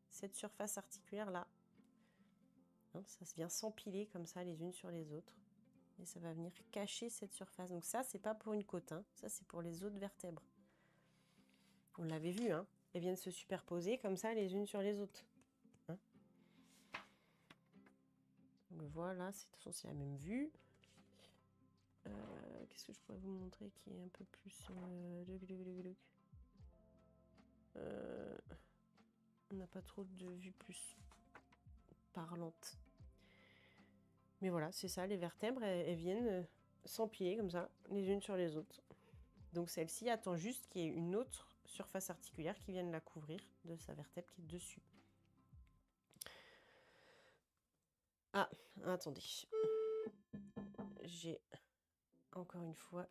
cette surface articulaire-là. Hein, ça vient s'empiler comme ça, les unes sur les autres. Et ça va venir cacher cette surface. Donc ça, c'est pas pour une côte. Hein. Ça, c'est pour les autres vertèbres. On l'avait vu. Hein. Elles viennent se superposer comme ça, les unes sur les autres. Hein. Donc voilà, de toute façon, c'est la même vue. Qu'est-ce que je pourrais vous montrer qui est un peu plus... on n'a pas trop de vue plus parlante. Mais voilà, c'est ça, les vertèbres, elles viennent s'empiler comme ça, les unes sur les autres. Donc celle-ci attend juste qu'il y ait une autre surface articulaire qui vienne la couvrir de sa vertèbre qui est dessus. Ah, attendez. J'ai encore une fois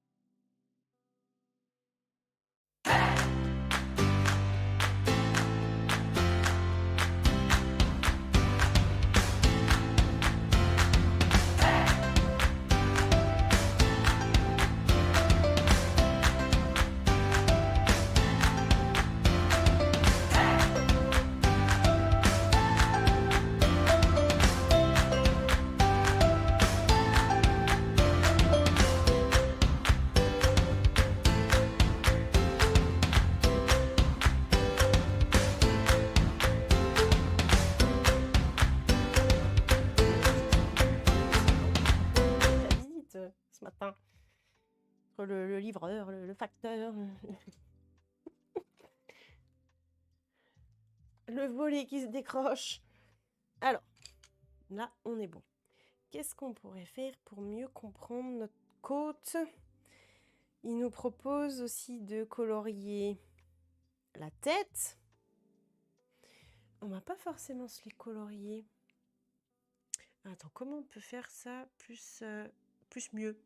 entre le livreur, le facteur, le volet qui se décroche. Alors, là, on est bon. Qu'est-ce qu'on pourrait faire pour mieux comprendre notre côte? Il nous propose aussi de colorier la tête. On va pas forcément se les colorier. Attends, comment on peut faire ça plus mieux?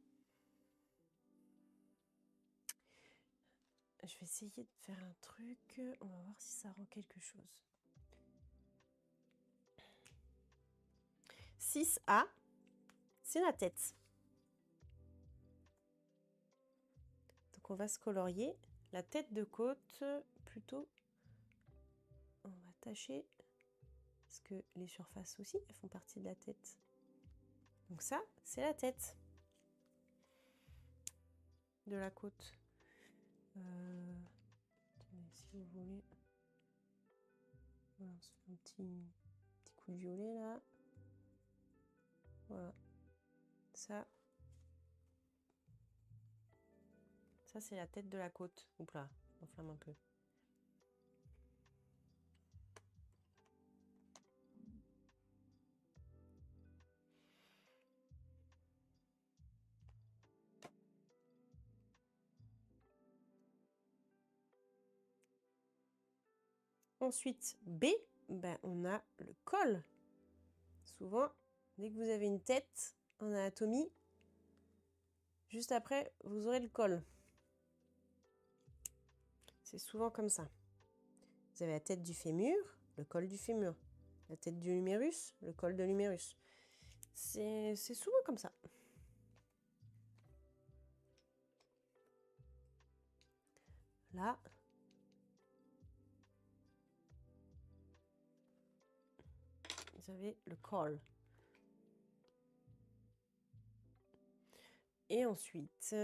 Je vais essayer de faire un truc. On va voir si ça rend quelque chose. 6A, c'est la tête. Donc on va se colorier la tête de côte plutôt. On va tâcher parce que les surfaces aussi, elles font partie de la tête. Donc ça, c'est la tête de la côte. Attendez, si vous voulez. Voilà, on se fait un petit coup de violet là. Voilà. Ça c'est la tête de la côte. Oups là, j'enflamme un peu. Ensuite, B, ben, on a le col. Souvent, dès que vous avez une tête en anatomie, juste après, vous aurez le col. C'est souvent comme ça. Vous avez la tête du fémur, le col du fémur. La tête du humérus, le col de l'humérus. C'est souvent comme ça. Là, vous avez le col. Et ensuite,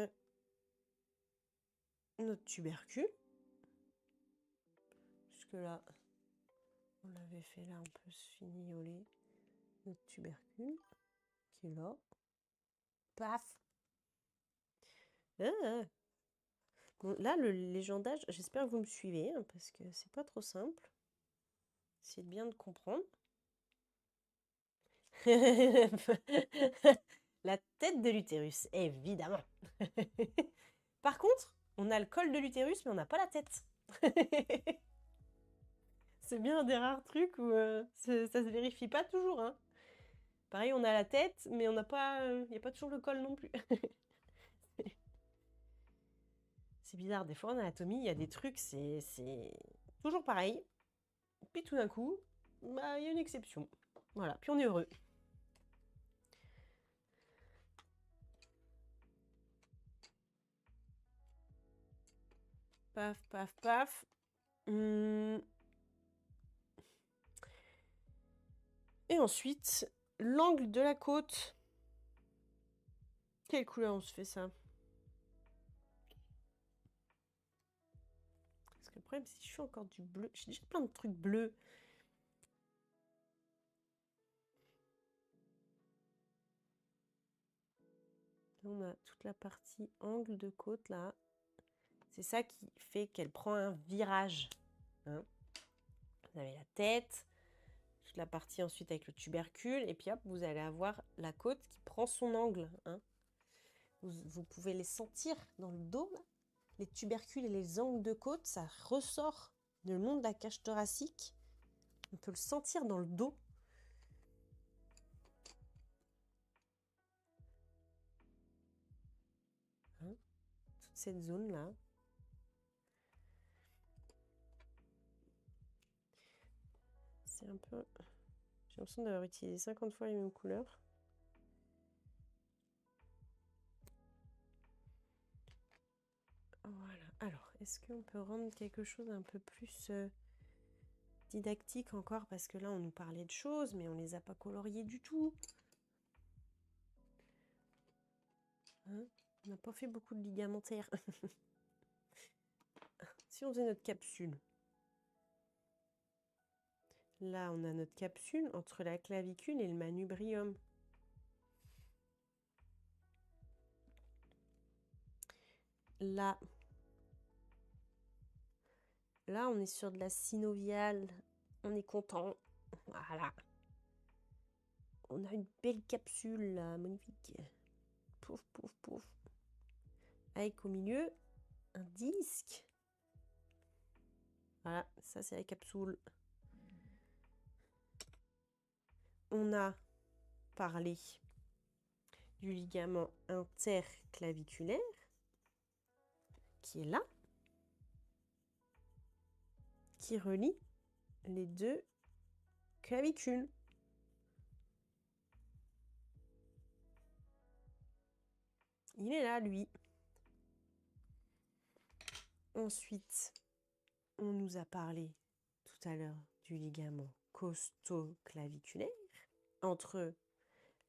notre tubercule. Jusque là, on l'avait fait là, on peut se fignoler notre tubercule qui est là. Paf! Ah. Bon, là, le légendage, j'espère que vous me suivez, hein, parce que c'est pas trop simple. C'est bien de comprendre. La tête de l'utérus, évidemment. Par contre, on a le col de l'utérus, mais on n'a pas la tête. C'est bien un des rares trucs où ça se vérifie pas toujours. Hein. Pareil, on a la tête, mais on n'a pas, il n'y a pas toujours le col non plus. C'est bizarre, des fois en anatomie, il y a des trucs, c'est toujours pareil. Puis tout d'un coup, bah, il y a une exception. Voilà, puis on est heureux. Paf, paf, paf. Et ensuite, l'angle de la côte. Quelle couleur on se fait ça? Parce que le problème, c'est que je fais encore du bleu. J'ai déjà plein de trucs bleus. Là, on a toute la partie angle de côte, là. C'est ça qui fait qu'elle prend un virage. Hein. Vous avez la tête, toute la partie ensuite avec le tubercule, et puis hop, vous allez avoir la côte qui prend son angle. Hein. Vous pouvez les sentir dans le dos, là. Les tubercules et les angles de côte, ça ressort le long de la cage thoracique. On peut le sentir dans le dos. Hein, toute cette zone-là. C'est un peu... J'ai l'impression d'avoir utilisé 50 fois les mêmes couleurs. Voilà. Alors, est-ce qu'on peut rendre quelque chose un peu plus didactique encore? Parce que là, on nous parlait de choses, mais on les a pas coloriées du tout. Hein, on n'a pas fait beaucoup de ligamentaires. Si on faisait notre capsule. Là, on a notre capsule entre la clavicule et le manubrium. là, on est sur de la synoviale. On est content. Voilà. On a une belle capsule, là, magnifique. Pouf, pouf, pouf. Avec au milieu, un disque. Voilà, ça c'est la capsule. On a parlé du ligament interclaviculaire qui est là, qui relie les deux clavicules. Il est là, lui. Ensuite, on nous a parlé tout à l'heure du ligament costoclaviculaire entre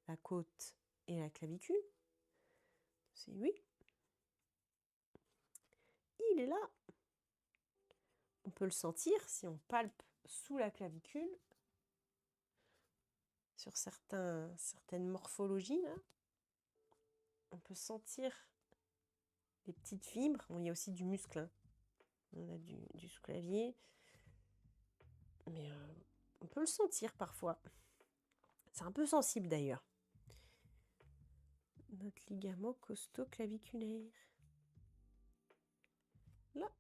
la côte et la clavicule. C'est lui. Il est là. On peut le sentir si on palpe sous la clavicule. Sur certaines morphologies, là, on peut sentir les petites fibres. Bon, il y a aussi du muscle. Hein. On a du sous-clavier. Mais on peut le sentir parfois. C'est un peu sensible d'ailleurs. Notre ligament costoclaviculaire. Là.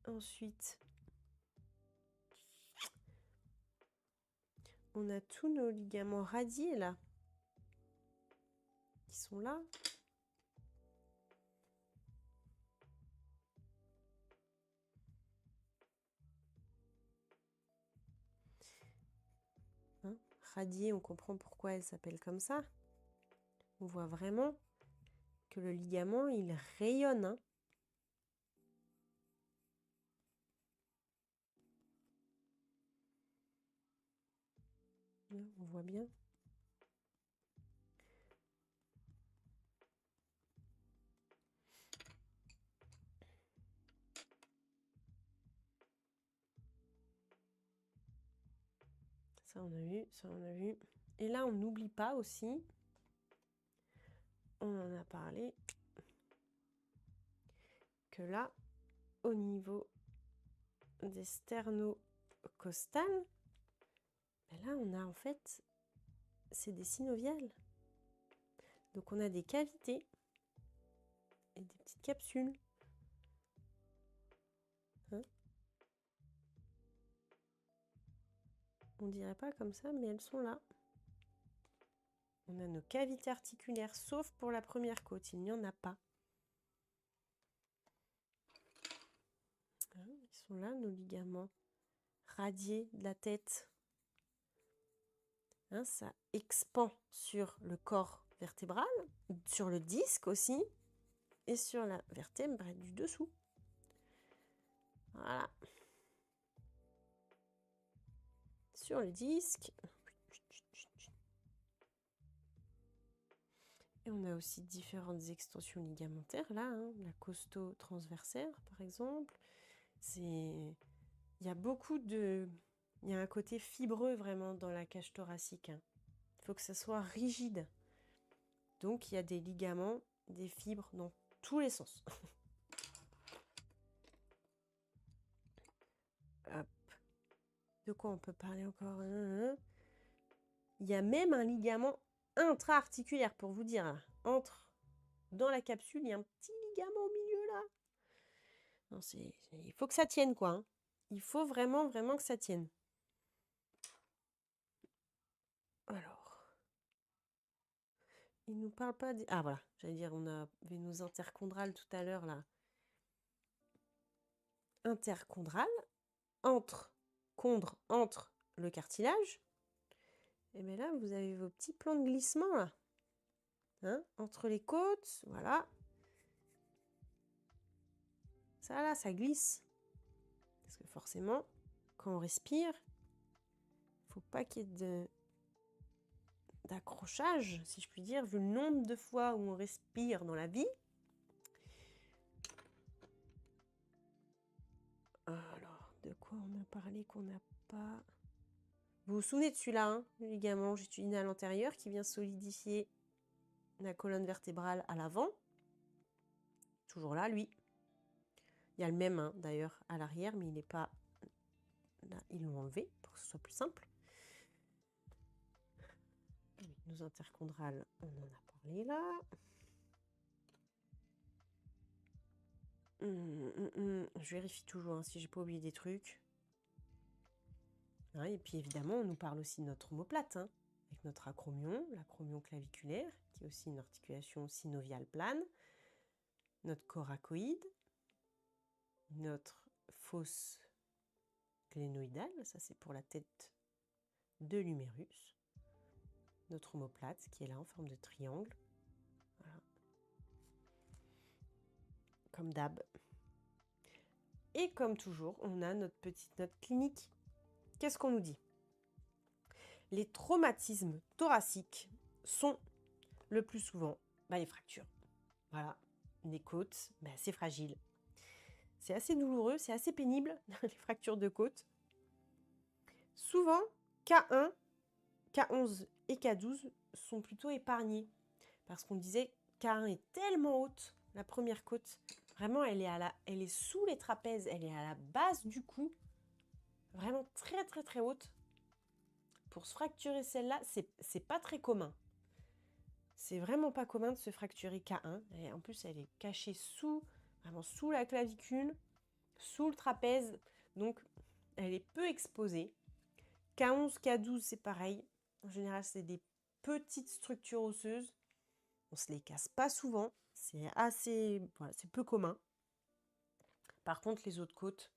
Ensuite, on a tous nos ligaments radiés là. Qui sont là. Hein, radiés, on comprend pourquoi elles s'appellent comme ça. On voit vraiment que le ligament, il rayonne. Hein. On voit bien. Ça, on a vu, ça, on a vu. Et là, on n'oublie pas aussi, on en a parlé, que là, au niveau des sternocostales, ben là, on a en fait, c'est des synoviales. Donc, on a des cavités et des petites capsules. Hein, on dirait pas comme ça, mais elles sont là. On a nos cavités articulaires, sauf pour la première côte, il n'y en a pas. Hein, ils sont là, nos ligaments radiés de la tête. Hein, ça expand sur le corps vertébral, sur le disque aussi, et sur la vertèbre du dessous. Voilà. Sur le disque. Et on a aussi différentes extensions ligamentaires, là, hein, la costo-transversaire, par exemple. Il y a beaucoup de... Il y a un côté fibreux, vraiment, dans la cage thoracique. Hein. Il faut que ça soit rigide. Donc, il y a des ligaments, des fibres dans tous les sens. Hop. De quoi on peut parler encore? Il y a même un ligament intra-articulaire, pour vous dire. Dans la capsule, il y a un petit ligament au milieu, là. Non, il faut que ça tienne, quoi. Hein. Il faut vraiment, vraiment que ça tienne. Alors. Il ne nous parle pas des... Ah, voilà. J'allais dire, on avait nos interchondrales tout à l'heure, là. Interchondrale, entre le cartilage. Et bien là, vous avez vos petits plans de glissement, là. Hein, entre les côtes, voilà. Ça, là, ça glisse. Parce que forcément, quand on respire, il ne faut pas qu'il y ait d'accrochage, si je puis dire, vu le nombre de fois où on respire dans la vie. Alors, de quoi on a parlé qu'on n'a pas... Vous vous souvenez de celui-là, hein, le ligament longitudinal antérieur qui vient solidifier la colonne vertébrale à l'avant. Toujours là, lui. Il y a le même, hein, d'ailleurs, à l'arrière, mais il n'est pas... Là, ils l'ont enlevé pour que ce soit plus simple. Nos interchondrales, on en a parlé là. Je vérifie toujours, hein, si j'ai pas oublié des trucs. Hein, et puis évidemment, on nous parle aussi de notre omoplate, hein, avec notre acromion, l'acromion claviculaire, qui est aussi une articulation synoviale plane, notre coracoïde, notre fosse glénoïdale, ça c'est pour la tête de l'humérus, notre omoplate qui est là en forme de triangle, voilà. Comme d'hab. Et comme toujours, on a notre petite note clinique. Qu'est-ce qu'on nous dit? Les traumatismes thoraciques sont le plus souvent les fractures. Voilà, les côtes, c'est fragile. C'est assez douloureux, c'est assez pénible, les fractures de côte. Souvent, K1, K11 et K12 sont plutôt épargnés. Parce qu'on disait K1 est tellement haute, la première côte. Vraiment, elle est sous les trapèzes, elle est à la base du cou. Vraiment très très très haute. Pour se fracturer celle-là, c'est pas très commun. C'est vraiment pas commun de se fracturer K1. Et en plus, elle est cachée vraiment sous la clavicule, sous le trapèze. Donc, elle est peu exposée. K11, K12, c'est pareil. En général, c'est des petites structures osseuses. On se les casse pas souvent. C'est c'est peu commun. Par contre, les autres côtes,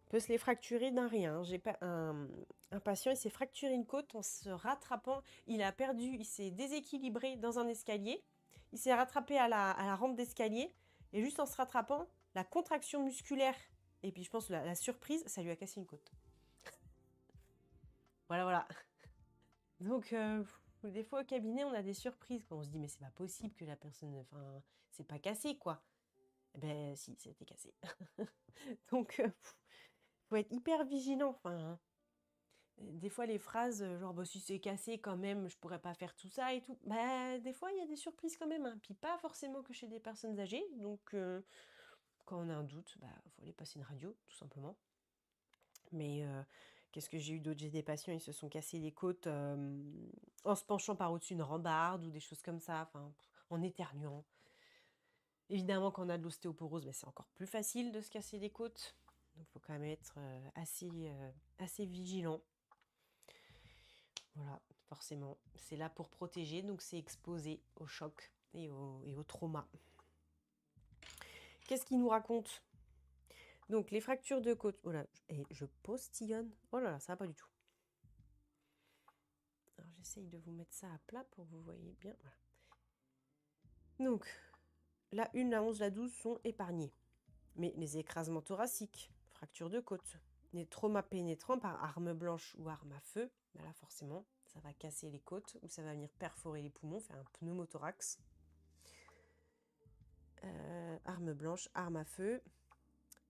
on peut se les fracturer d'un rien. J'ai pas un patient, il s'est fracturé une côte en se rattrapant. Il s'est déséquilibré dans un escalier. Il s'est rattrapé à la rampe d'escalier. Et juste en se rattrapant, la contraction musculaire, et puis je pense la surprise, ça lui a cassé une côte. Voilà. Donc, des fois au cabinet, on a des surprises. Quand on se dit, mais c'est pas possible que la personne... Enfin, c'est pas cassé, quoi. Eh ben, si, c'était cassé. Donc, faut être hyper vigilant. Enfin, des fois, les phrases, genre, si c'est cassé quand même, je pourrais pas faire tout ça et tout. Des fois, il y a des surprises quand même. Hein. Puis pas forcément que chez des personnes âgées. Donc, quand on a un doute, faut aller passer une radio, tout simplement. Mais qu'est-ce que j'ai eu d'autre? J'ai des patients, ils se sont cassés les côtes en se penchant par au-dessus d'une rambarde ou des choses comme ça, enfin, en éternuant. Évidemment, quand on a de l'ostéoporose, c'est encore plus facile de se casser les côtes. Donc, il faut quand même être assez vigilant. Voilà, forcément. C'est là pour protéger, donc c'est exposé au choc et au trauma. Qu'est-ce qu'il nous raconte? Donc, les fractures de côte. Oh là, je postillonne. Oh là là, ça va pas du tout. Alors, j'essaye de vous mettre ça à plat pour que vous voyez bien. Voilà. Donc, la 1, la 11, la 12 sont épargnés. Mais les écrasements thoraciques, fractures de côte, les traumas pénétrants par arme blanche ou arme à feu, là forcément, ça va casser les côtes ou ça va venir perforer les poumons, faire un pneumothorax. Arme blanche, arme à feu.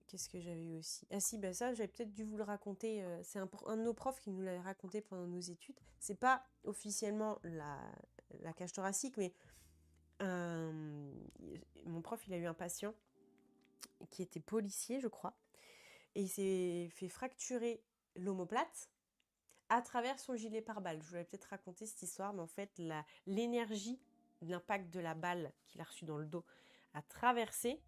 Qu'est-ce que j'avais eu aussi? Ah si, ça, j'avais peut-être dû vous le raconter. C'est un de nos profs qui nous l'avait raconté pendant nos études. C'est pas officiellement la cage thoracique, mais mon prof, il a eu un patient qui était policier, je crois, et il s'est fait fracturer l'omoplate à travers son gilet pare-balles. Je vous l'avais peut-être raconté cette histoire, mais en fait, l'énergie de l'impact de la balle qu'il a reçue dans le dos a traversé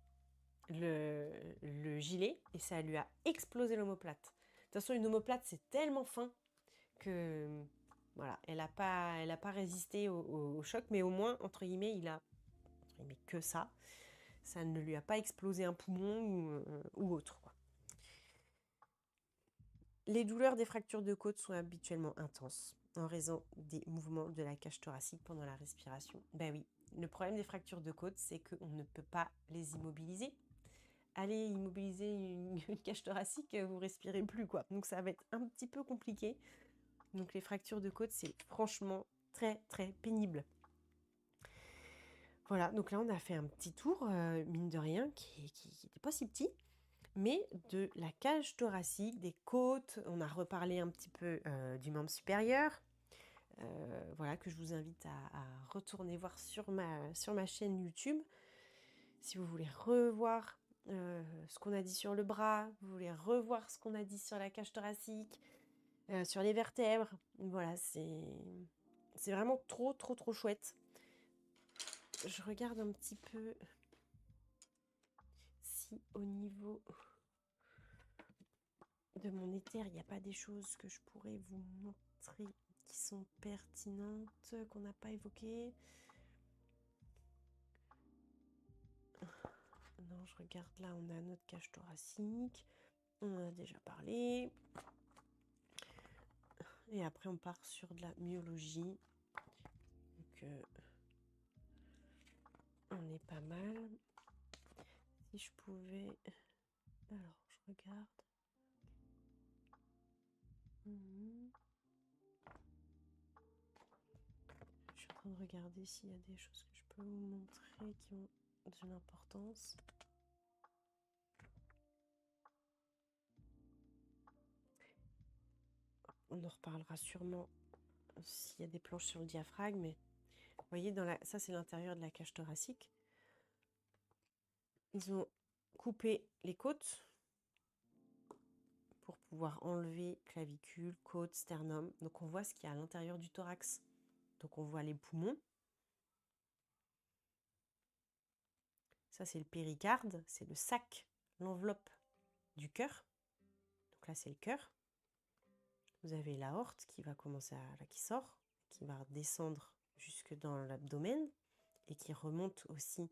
le gilet et ça lui a explosé l'omoplate. De toute façon, une omoplate, c'est tellement fin que voilà, elle n'a pas résisté au choc, mais au moins, entre guillemets, il a que ça. Ça ne lui a pas explosé un poumon ou autre, quoi. Les douleurs des fractures de côte sont habituellement intenses en raison des mouvements de la cage thoracique pendant la respiration. Oui, le problème des fractures de côte, c'est qu'on ne peut pas les immobiliser. Allez immobiliser une cage thoracique, vous respirez plus, quoi. Donc ça va être un petit peu compliqué. Donc les fractures de côte, c'est franchement très très pénible. Voilà, donc là on a fait un petit tour, mine de rien, qui n'était pas si petit. mais de la cage thoracique, des côtes. On a reparlé un petit peu du membre supérieur. Voilà, que je vous invite à retourner voir sur ma chaîne YouTube. Si vous voulez revoir ce qu'on a dit sur le bras, vous voulez revoir ce qu'on a dit sur la cage thoracique, sur les vertèbres. Voilà, c'est vraiment trop chouette. Je regarde un petit peu si au niveau de mon éther, il n'y a pas des choses que je pourrais vous montrer qui sont pertinentes, qu'on n'a pas évoquées. Non, je regarde là, on a notre cage thoracique. On en a déjà parlé. Et après, on part sur de la myologie. Donc, on est pas mal. Si je pouvais... Alors, je regarde. Je suis en train de regarder s'il y a des choses que je peux vous montrer qui ont de l'importance. On en reparlera sûrement s'il y a des planches sur le diaphragme, mais vous voyez, ça c'est l'intérieur de la cage thoracique. Ils ont coupé les côtes pour pouvoir enlever clavicule, côte, sternum. Donc on voit ce qu'il y a à l'intérieur du thorax. Donc on voit les poumons. Ça c'est le péricarde, c'est le sac, l'enveloppe du cœur. Donc là c'est le cœur. Vous avez l'aorte qui va commencer qui sort, qui va descendre jusque dans l'abdomen et qui remonte aussi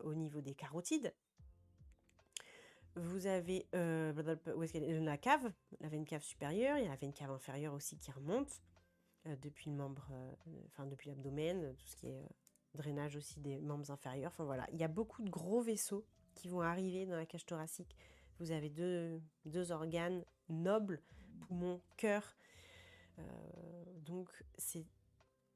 au niveau des carotides. Vous avez où est-ce qu'elle est la cave, la veine cave supérieure, il y a la veine cave inférieure aussi qui remonte depuis le membre, depuis l'abdomen, tout ce qui est drainage aussi des membres inférieurs. Enfin voilà, il y a beaucoup de gros vaisseaux qui vont arriver dans la cage thoracique. Vous avez deux organes nobles, poumons, cœur. Donc c'est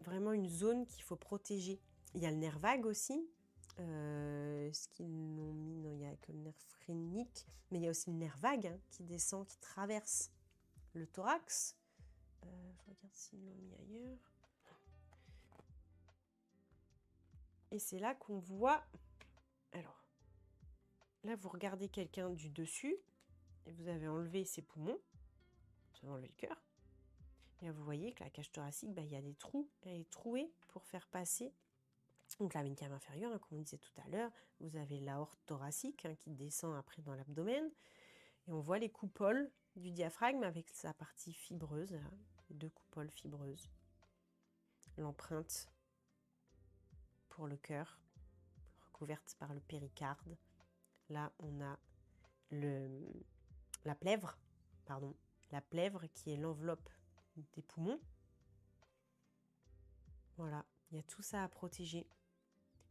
vraiment une zone qu'il faut protéger. Il y a le nerf vague aussi. Ce qu'ils l'ont mis, non, il n'y a que le nerf phrénique, mais il y a aussi le nerf vague qui descend, qui traverse le thorax. Je regarde s'ils l'ont mis ailleurs. Et c'est là qu'on voit... Alors, là, vous regardez quelqu'un du dessus, et vous avez enlevé ses poumons, vous avez enlevé le cœur, et là, vous voyez que la cage thoracique, il y a des trous, elle est trouée pour faire passer... Donc la veine cave inférieure, comme on disait tout à l'heure, vous avez l'aorte thoracique qui descend après dans l'abdomen. Et on voit les coupoles du diaphragme avec sa partie fibreuse, là, les deux coupoles fibreuses. L'empreinte pour le cœur, recouverte par le péricarde. Là, on a la plèvre qui est l'enveloppe des poumons. Voilà, il y a tout ça à protéger.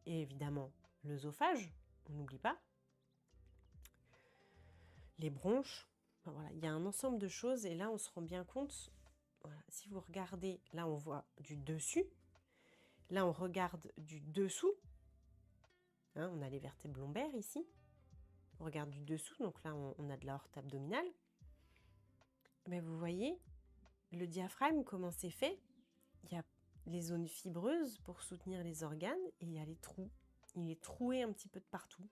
Et évidemment, l'œsophage, on n'oublie pas. Les bronches, voilà, il y a un ensemble de choses et là on se rend bien compte, voilà, si vous regardez, là on voit du dessus, là on regarde du dessous, on a les vertèbres lombaires ici, on regarde du dessous, donc là on a de l'aorte abdominale, mais vous voyez, le diaphragme, comment c'est fait, il y a les zones fibreuses pour soutenir les organes et il y a les trous, il est troué un petit peu de partout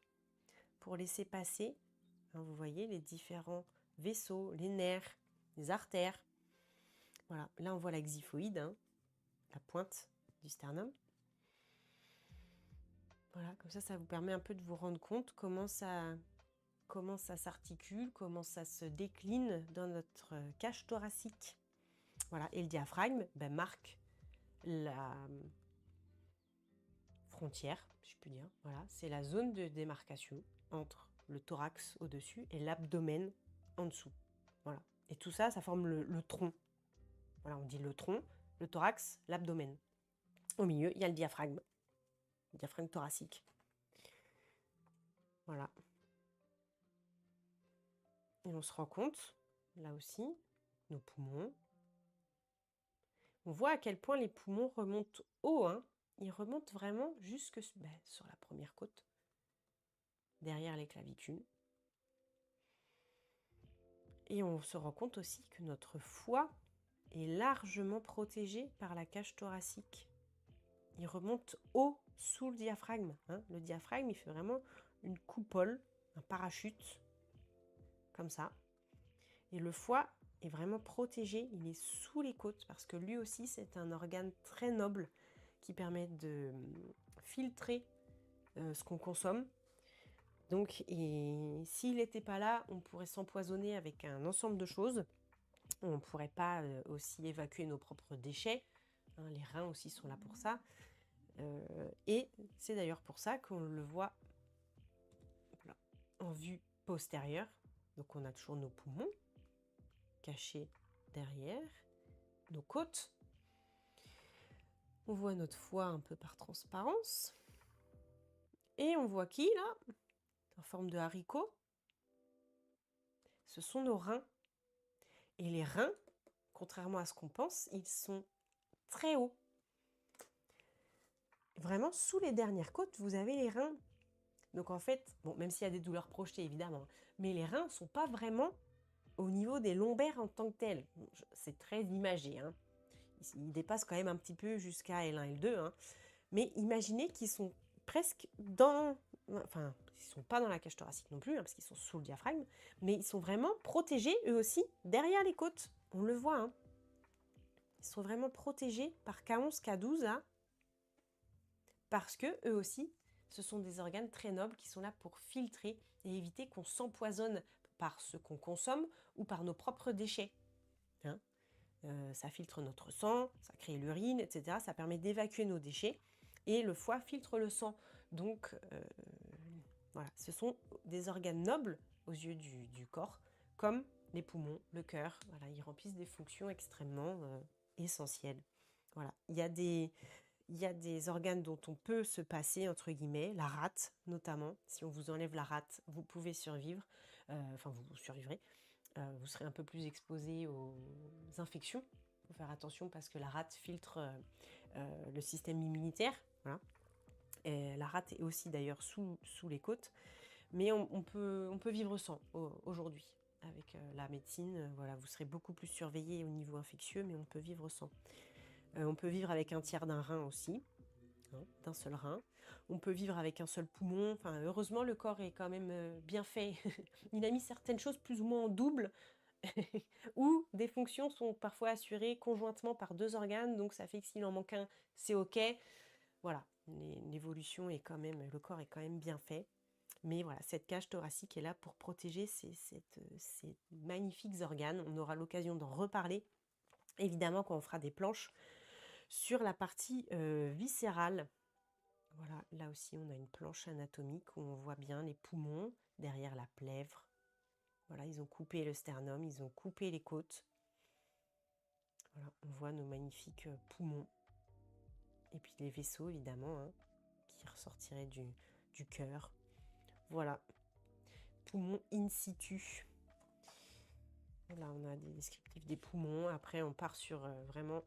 pour laisser passer. Vous voyez les différents vaisseaux, les nerfs, les artères. Voilà, là on voit la xiphoïde, la pointe du sternum. Voilà, comme ça vous permet un peu de vous rendre compte comment ça s'articule, comment ça se décline dans notre cage thoracique. Voilà, et le diaphragme marque la frontière, si je puis dire. Voilà, c'est la zone de démarcation entre le thorax au-dessus et l'abdomen en dessous. Voilà. Et tout ça, ça forme le tronc. Voilà, on dit le tronc, le thorax, l'abdomen. Au milieu, il y a le diaphragme thoracique. Voilà. Et on se rend compte, là aussi, nos poumons. On voit à quel point les poumons remontent haut. Ils remontent vraiment jusque sur la première côte, derrière les clavicules. Et on se rend compte aussi que notre foie est largement protégé par la cage thoracique. Il remonte haut sous le diaphragme. Hein. Le diaphragme, il fait vraiment une coupole, un parachute, comme ça. Et le foie est vraiment protégé, il est sous les côtes, parce que lui aussi, c'est un organe très noble qui permet de filtrer ce qu'on consomme. Donc, et s'il n'était pas là, on pourrait s'empoisonner avec un ensemble de choses. On ne pourrait pas aussi évacuer nos propres déchets. Hein, les reins aussi sont là pour ça. Et c'est d'ailleurs pour ça qu'on le voit voilà, en vue postérieure. Donc on a toujours nos poumons cachés derrière, nos côtes. On voit notre foie un peu par transparence. Et on voit qui là? En forme de haricot. Ce sont nos reins. Et les reins, contrairement à ce qu'on pense, ils sont très hauts. Vraiment, sous les dernières côtes, vous avez les reins. Donc en fait, bon, même s'il y a des douleurs projetées évidemment, mais les reins ne sont pas vraiment au niveau des lombaires en tant que tels. C'est très imagé. Hein. Ils dépassent quand même un petit peu jusqu'à L1, L2. Hein. Mais imaginez qu'ils sont presque dans... Enfin, ils ne sont pas dans la cage thoracique non plus, hein, parce qu'ils sont sous le diaphragme, mais ils sont vraiment protégés, eux aussi, derrière les côtes. On le voit. Hein. Ils sont vraiment protégés par K11, K12, là, parce que eux aussi, ce sont des organes très nobles qui sont là pour filtrer et éviter qu'on s'empoisonne par ce qu'on consomme ou par nos propres déchets. Hein, ça filtre notre sang, ça crée l'urine, etc. Ça permet d'évacuer nos déchets et le foie filtre le sang. Donc, voilà, ce sont des organes nobles aux yeux du corps, comme les poumons, le cœur. Voilà, ils remplissent des fonctions extrêmement essentielles. Voilà, il y a des organes dont on peut se passer, entre guillemets, la rate notamment. Si on vous enlève la rate, vous pouvez survivre, enfin vous survivrez. Vous serez un peu plus exposé aux infections. Il faut faire attention parce que la rate filtre le système immunitaire. Voilà. Et la rate est aussi d'ailleurs sous les côtes. Mais on peut vivre sans aujourd'hui. Avec la médecine, voilà, vous serez beaucoup plus surveillé au niveau infectieux, mais on peut vivre sans. On peut vivre avec un tiers d'un rein aussi, hein, d'un seul rein. On peut vivre avec un seul poumon. Enfin, heureusement, le corps est quand même bien fait. Il a mis certaines choses plus ou moins en double, où des fonctions sont parfois assurées conjointement par deux organes. Donc, ça fait que s'il en manque un, c'est OK. Voilà, l'évolution est quand même, le corps est quand même bien fait. Mais voilà, cette cage thoracique est là pour protéger ces magnifiques organes. On aura l'occasion d'en reparler, évidemment, quand on fera des planches sur la partie viscérale. Voilà, là aussi, on a une planche anatomique où on voit bien les poumons derrière la plèvre. Voilà, ils ont coupé le sternum, ils ont coupé les côtes. Voilà, on voit nos magnifiques poumons. Et puis les vaisseaux, évidemment, hein, qui ressortiraient du cœur. Voilà, poumons in situ. Là, on a des descriptifs des poumons. Après, on part sur vraiment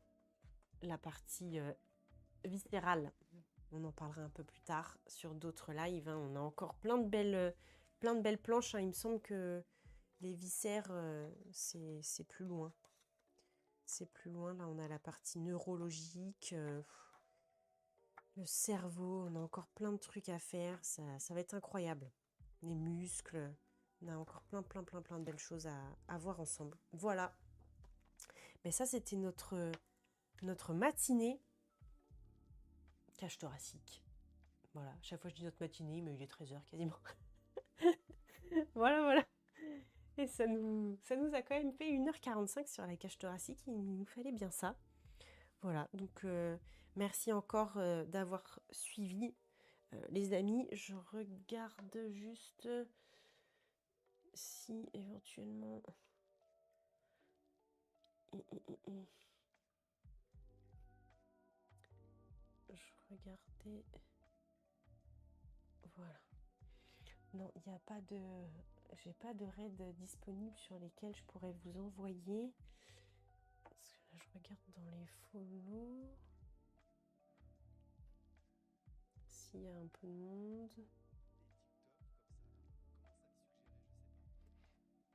la partie viscérale. On en parlera un peu plus tard sur d'autres lives. Hein. On a encore plein de belles planches. Hein. Il me semble que les viscères, c'est plus loin. C'est plus loin. Là, on a la partie neurologique, le cerveau. On a encore plein de trucs à faire. Ça va être incroyable. Les muscles. On a encore plein de belles choses à voir ensemble. Voilà. Mais ça, c'était notre matinée cage thoracique. Voilà, chaque fois je dis notre matinée, mais il est 13h quasiment. Voilà. Et ça nous a quand même fait 1h45 sur la cage thoracique, il nous fallait bien ça. Voilà, donc merci encore d'avoir suivi. Les amis, je regarde juste si éventuellement... Je regardais... Voilà. Non, il n'y a pas de... J'ai pas de raids disponibles sur lesquels je pourrais vous envoyer. Parce que là, je regarde dans les follow. S'il y a un peu de monde.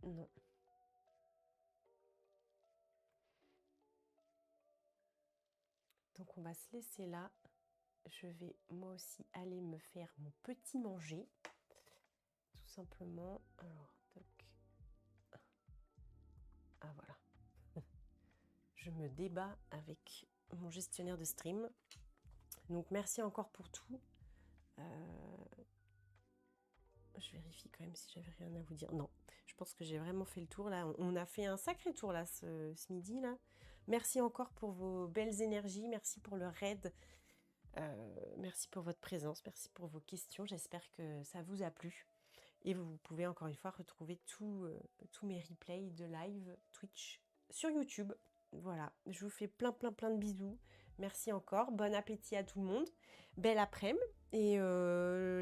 Non. Donc on va se laisser là. Je vais moi aussi aller me faire mon petit manger. Tout simplement. Alors, toc. Ah voilà. Je me débat avec mon gestionnaire de stream. Donc merci encore pour tout. Je vérifie quand même si j'avais rien à vous dire. Non, je pense que j'ai vraiment fait le tour là. On a fait un sacré tour là ce midi là. Merci encore pour vos belles énergies. Merci pour le raid. Merci pour votre présence. Merci pour vos questions. J'espère que ça vous a plu. Et vous pouvez encore une fois retrouver tous mes replays de live Twitch sur YouTube. Voilà, je vous fais plein de bisous. Merci encore, bon appétit à tout le monde. Belle après-midi. Et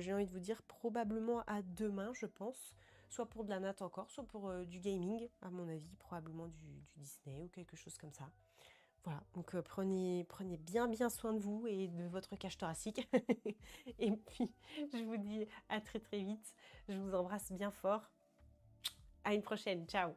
j'ai envie de vous dire probablement à demain, je pense. Soit pour de la natte encore, soit pour du gaming, à mon avis, probablement du Disney ou quelque chose comme ça. Voilà, donc prenez bien soin de vous et de votre cage thoracique. Et puis, je vous dis à très vite. Je vous embrasse bien fort. À une prochaine. Ciao.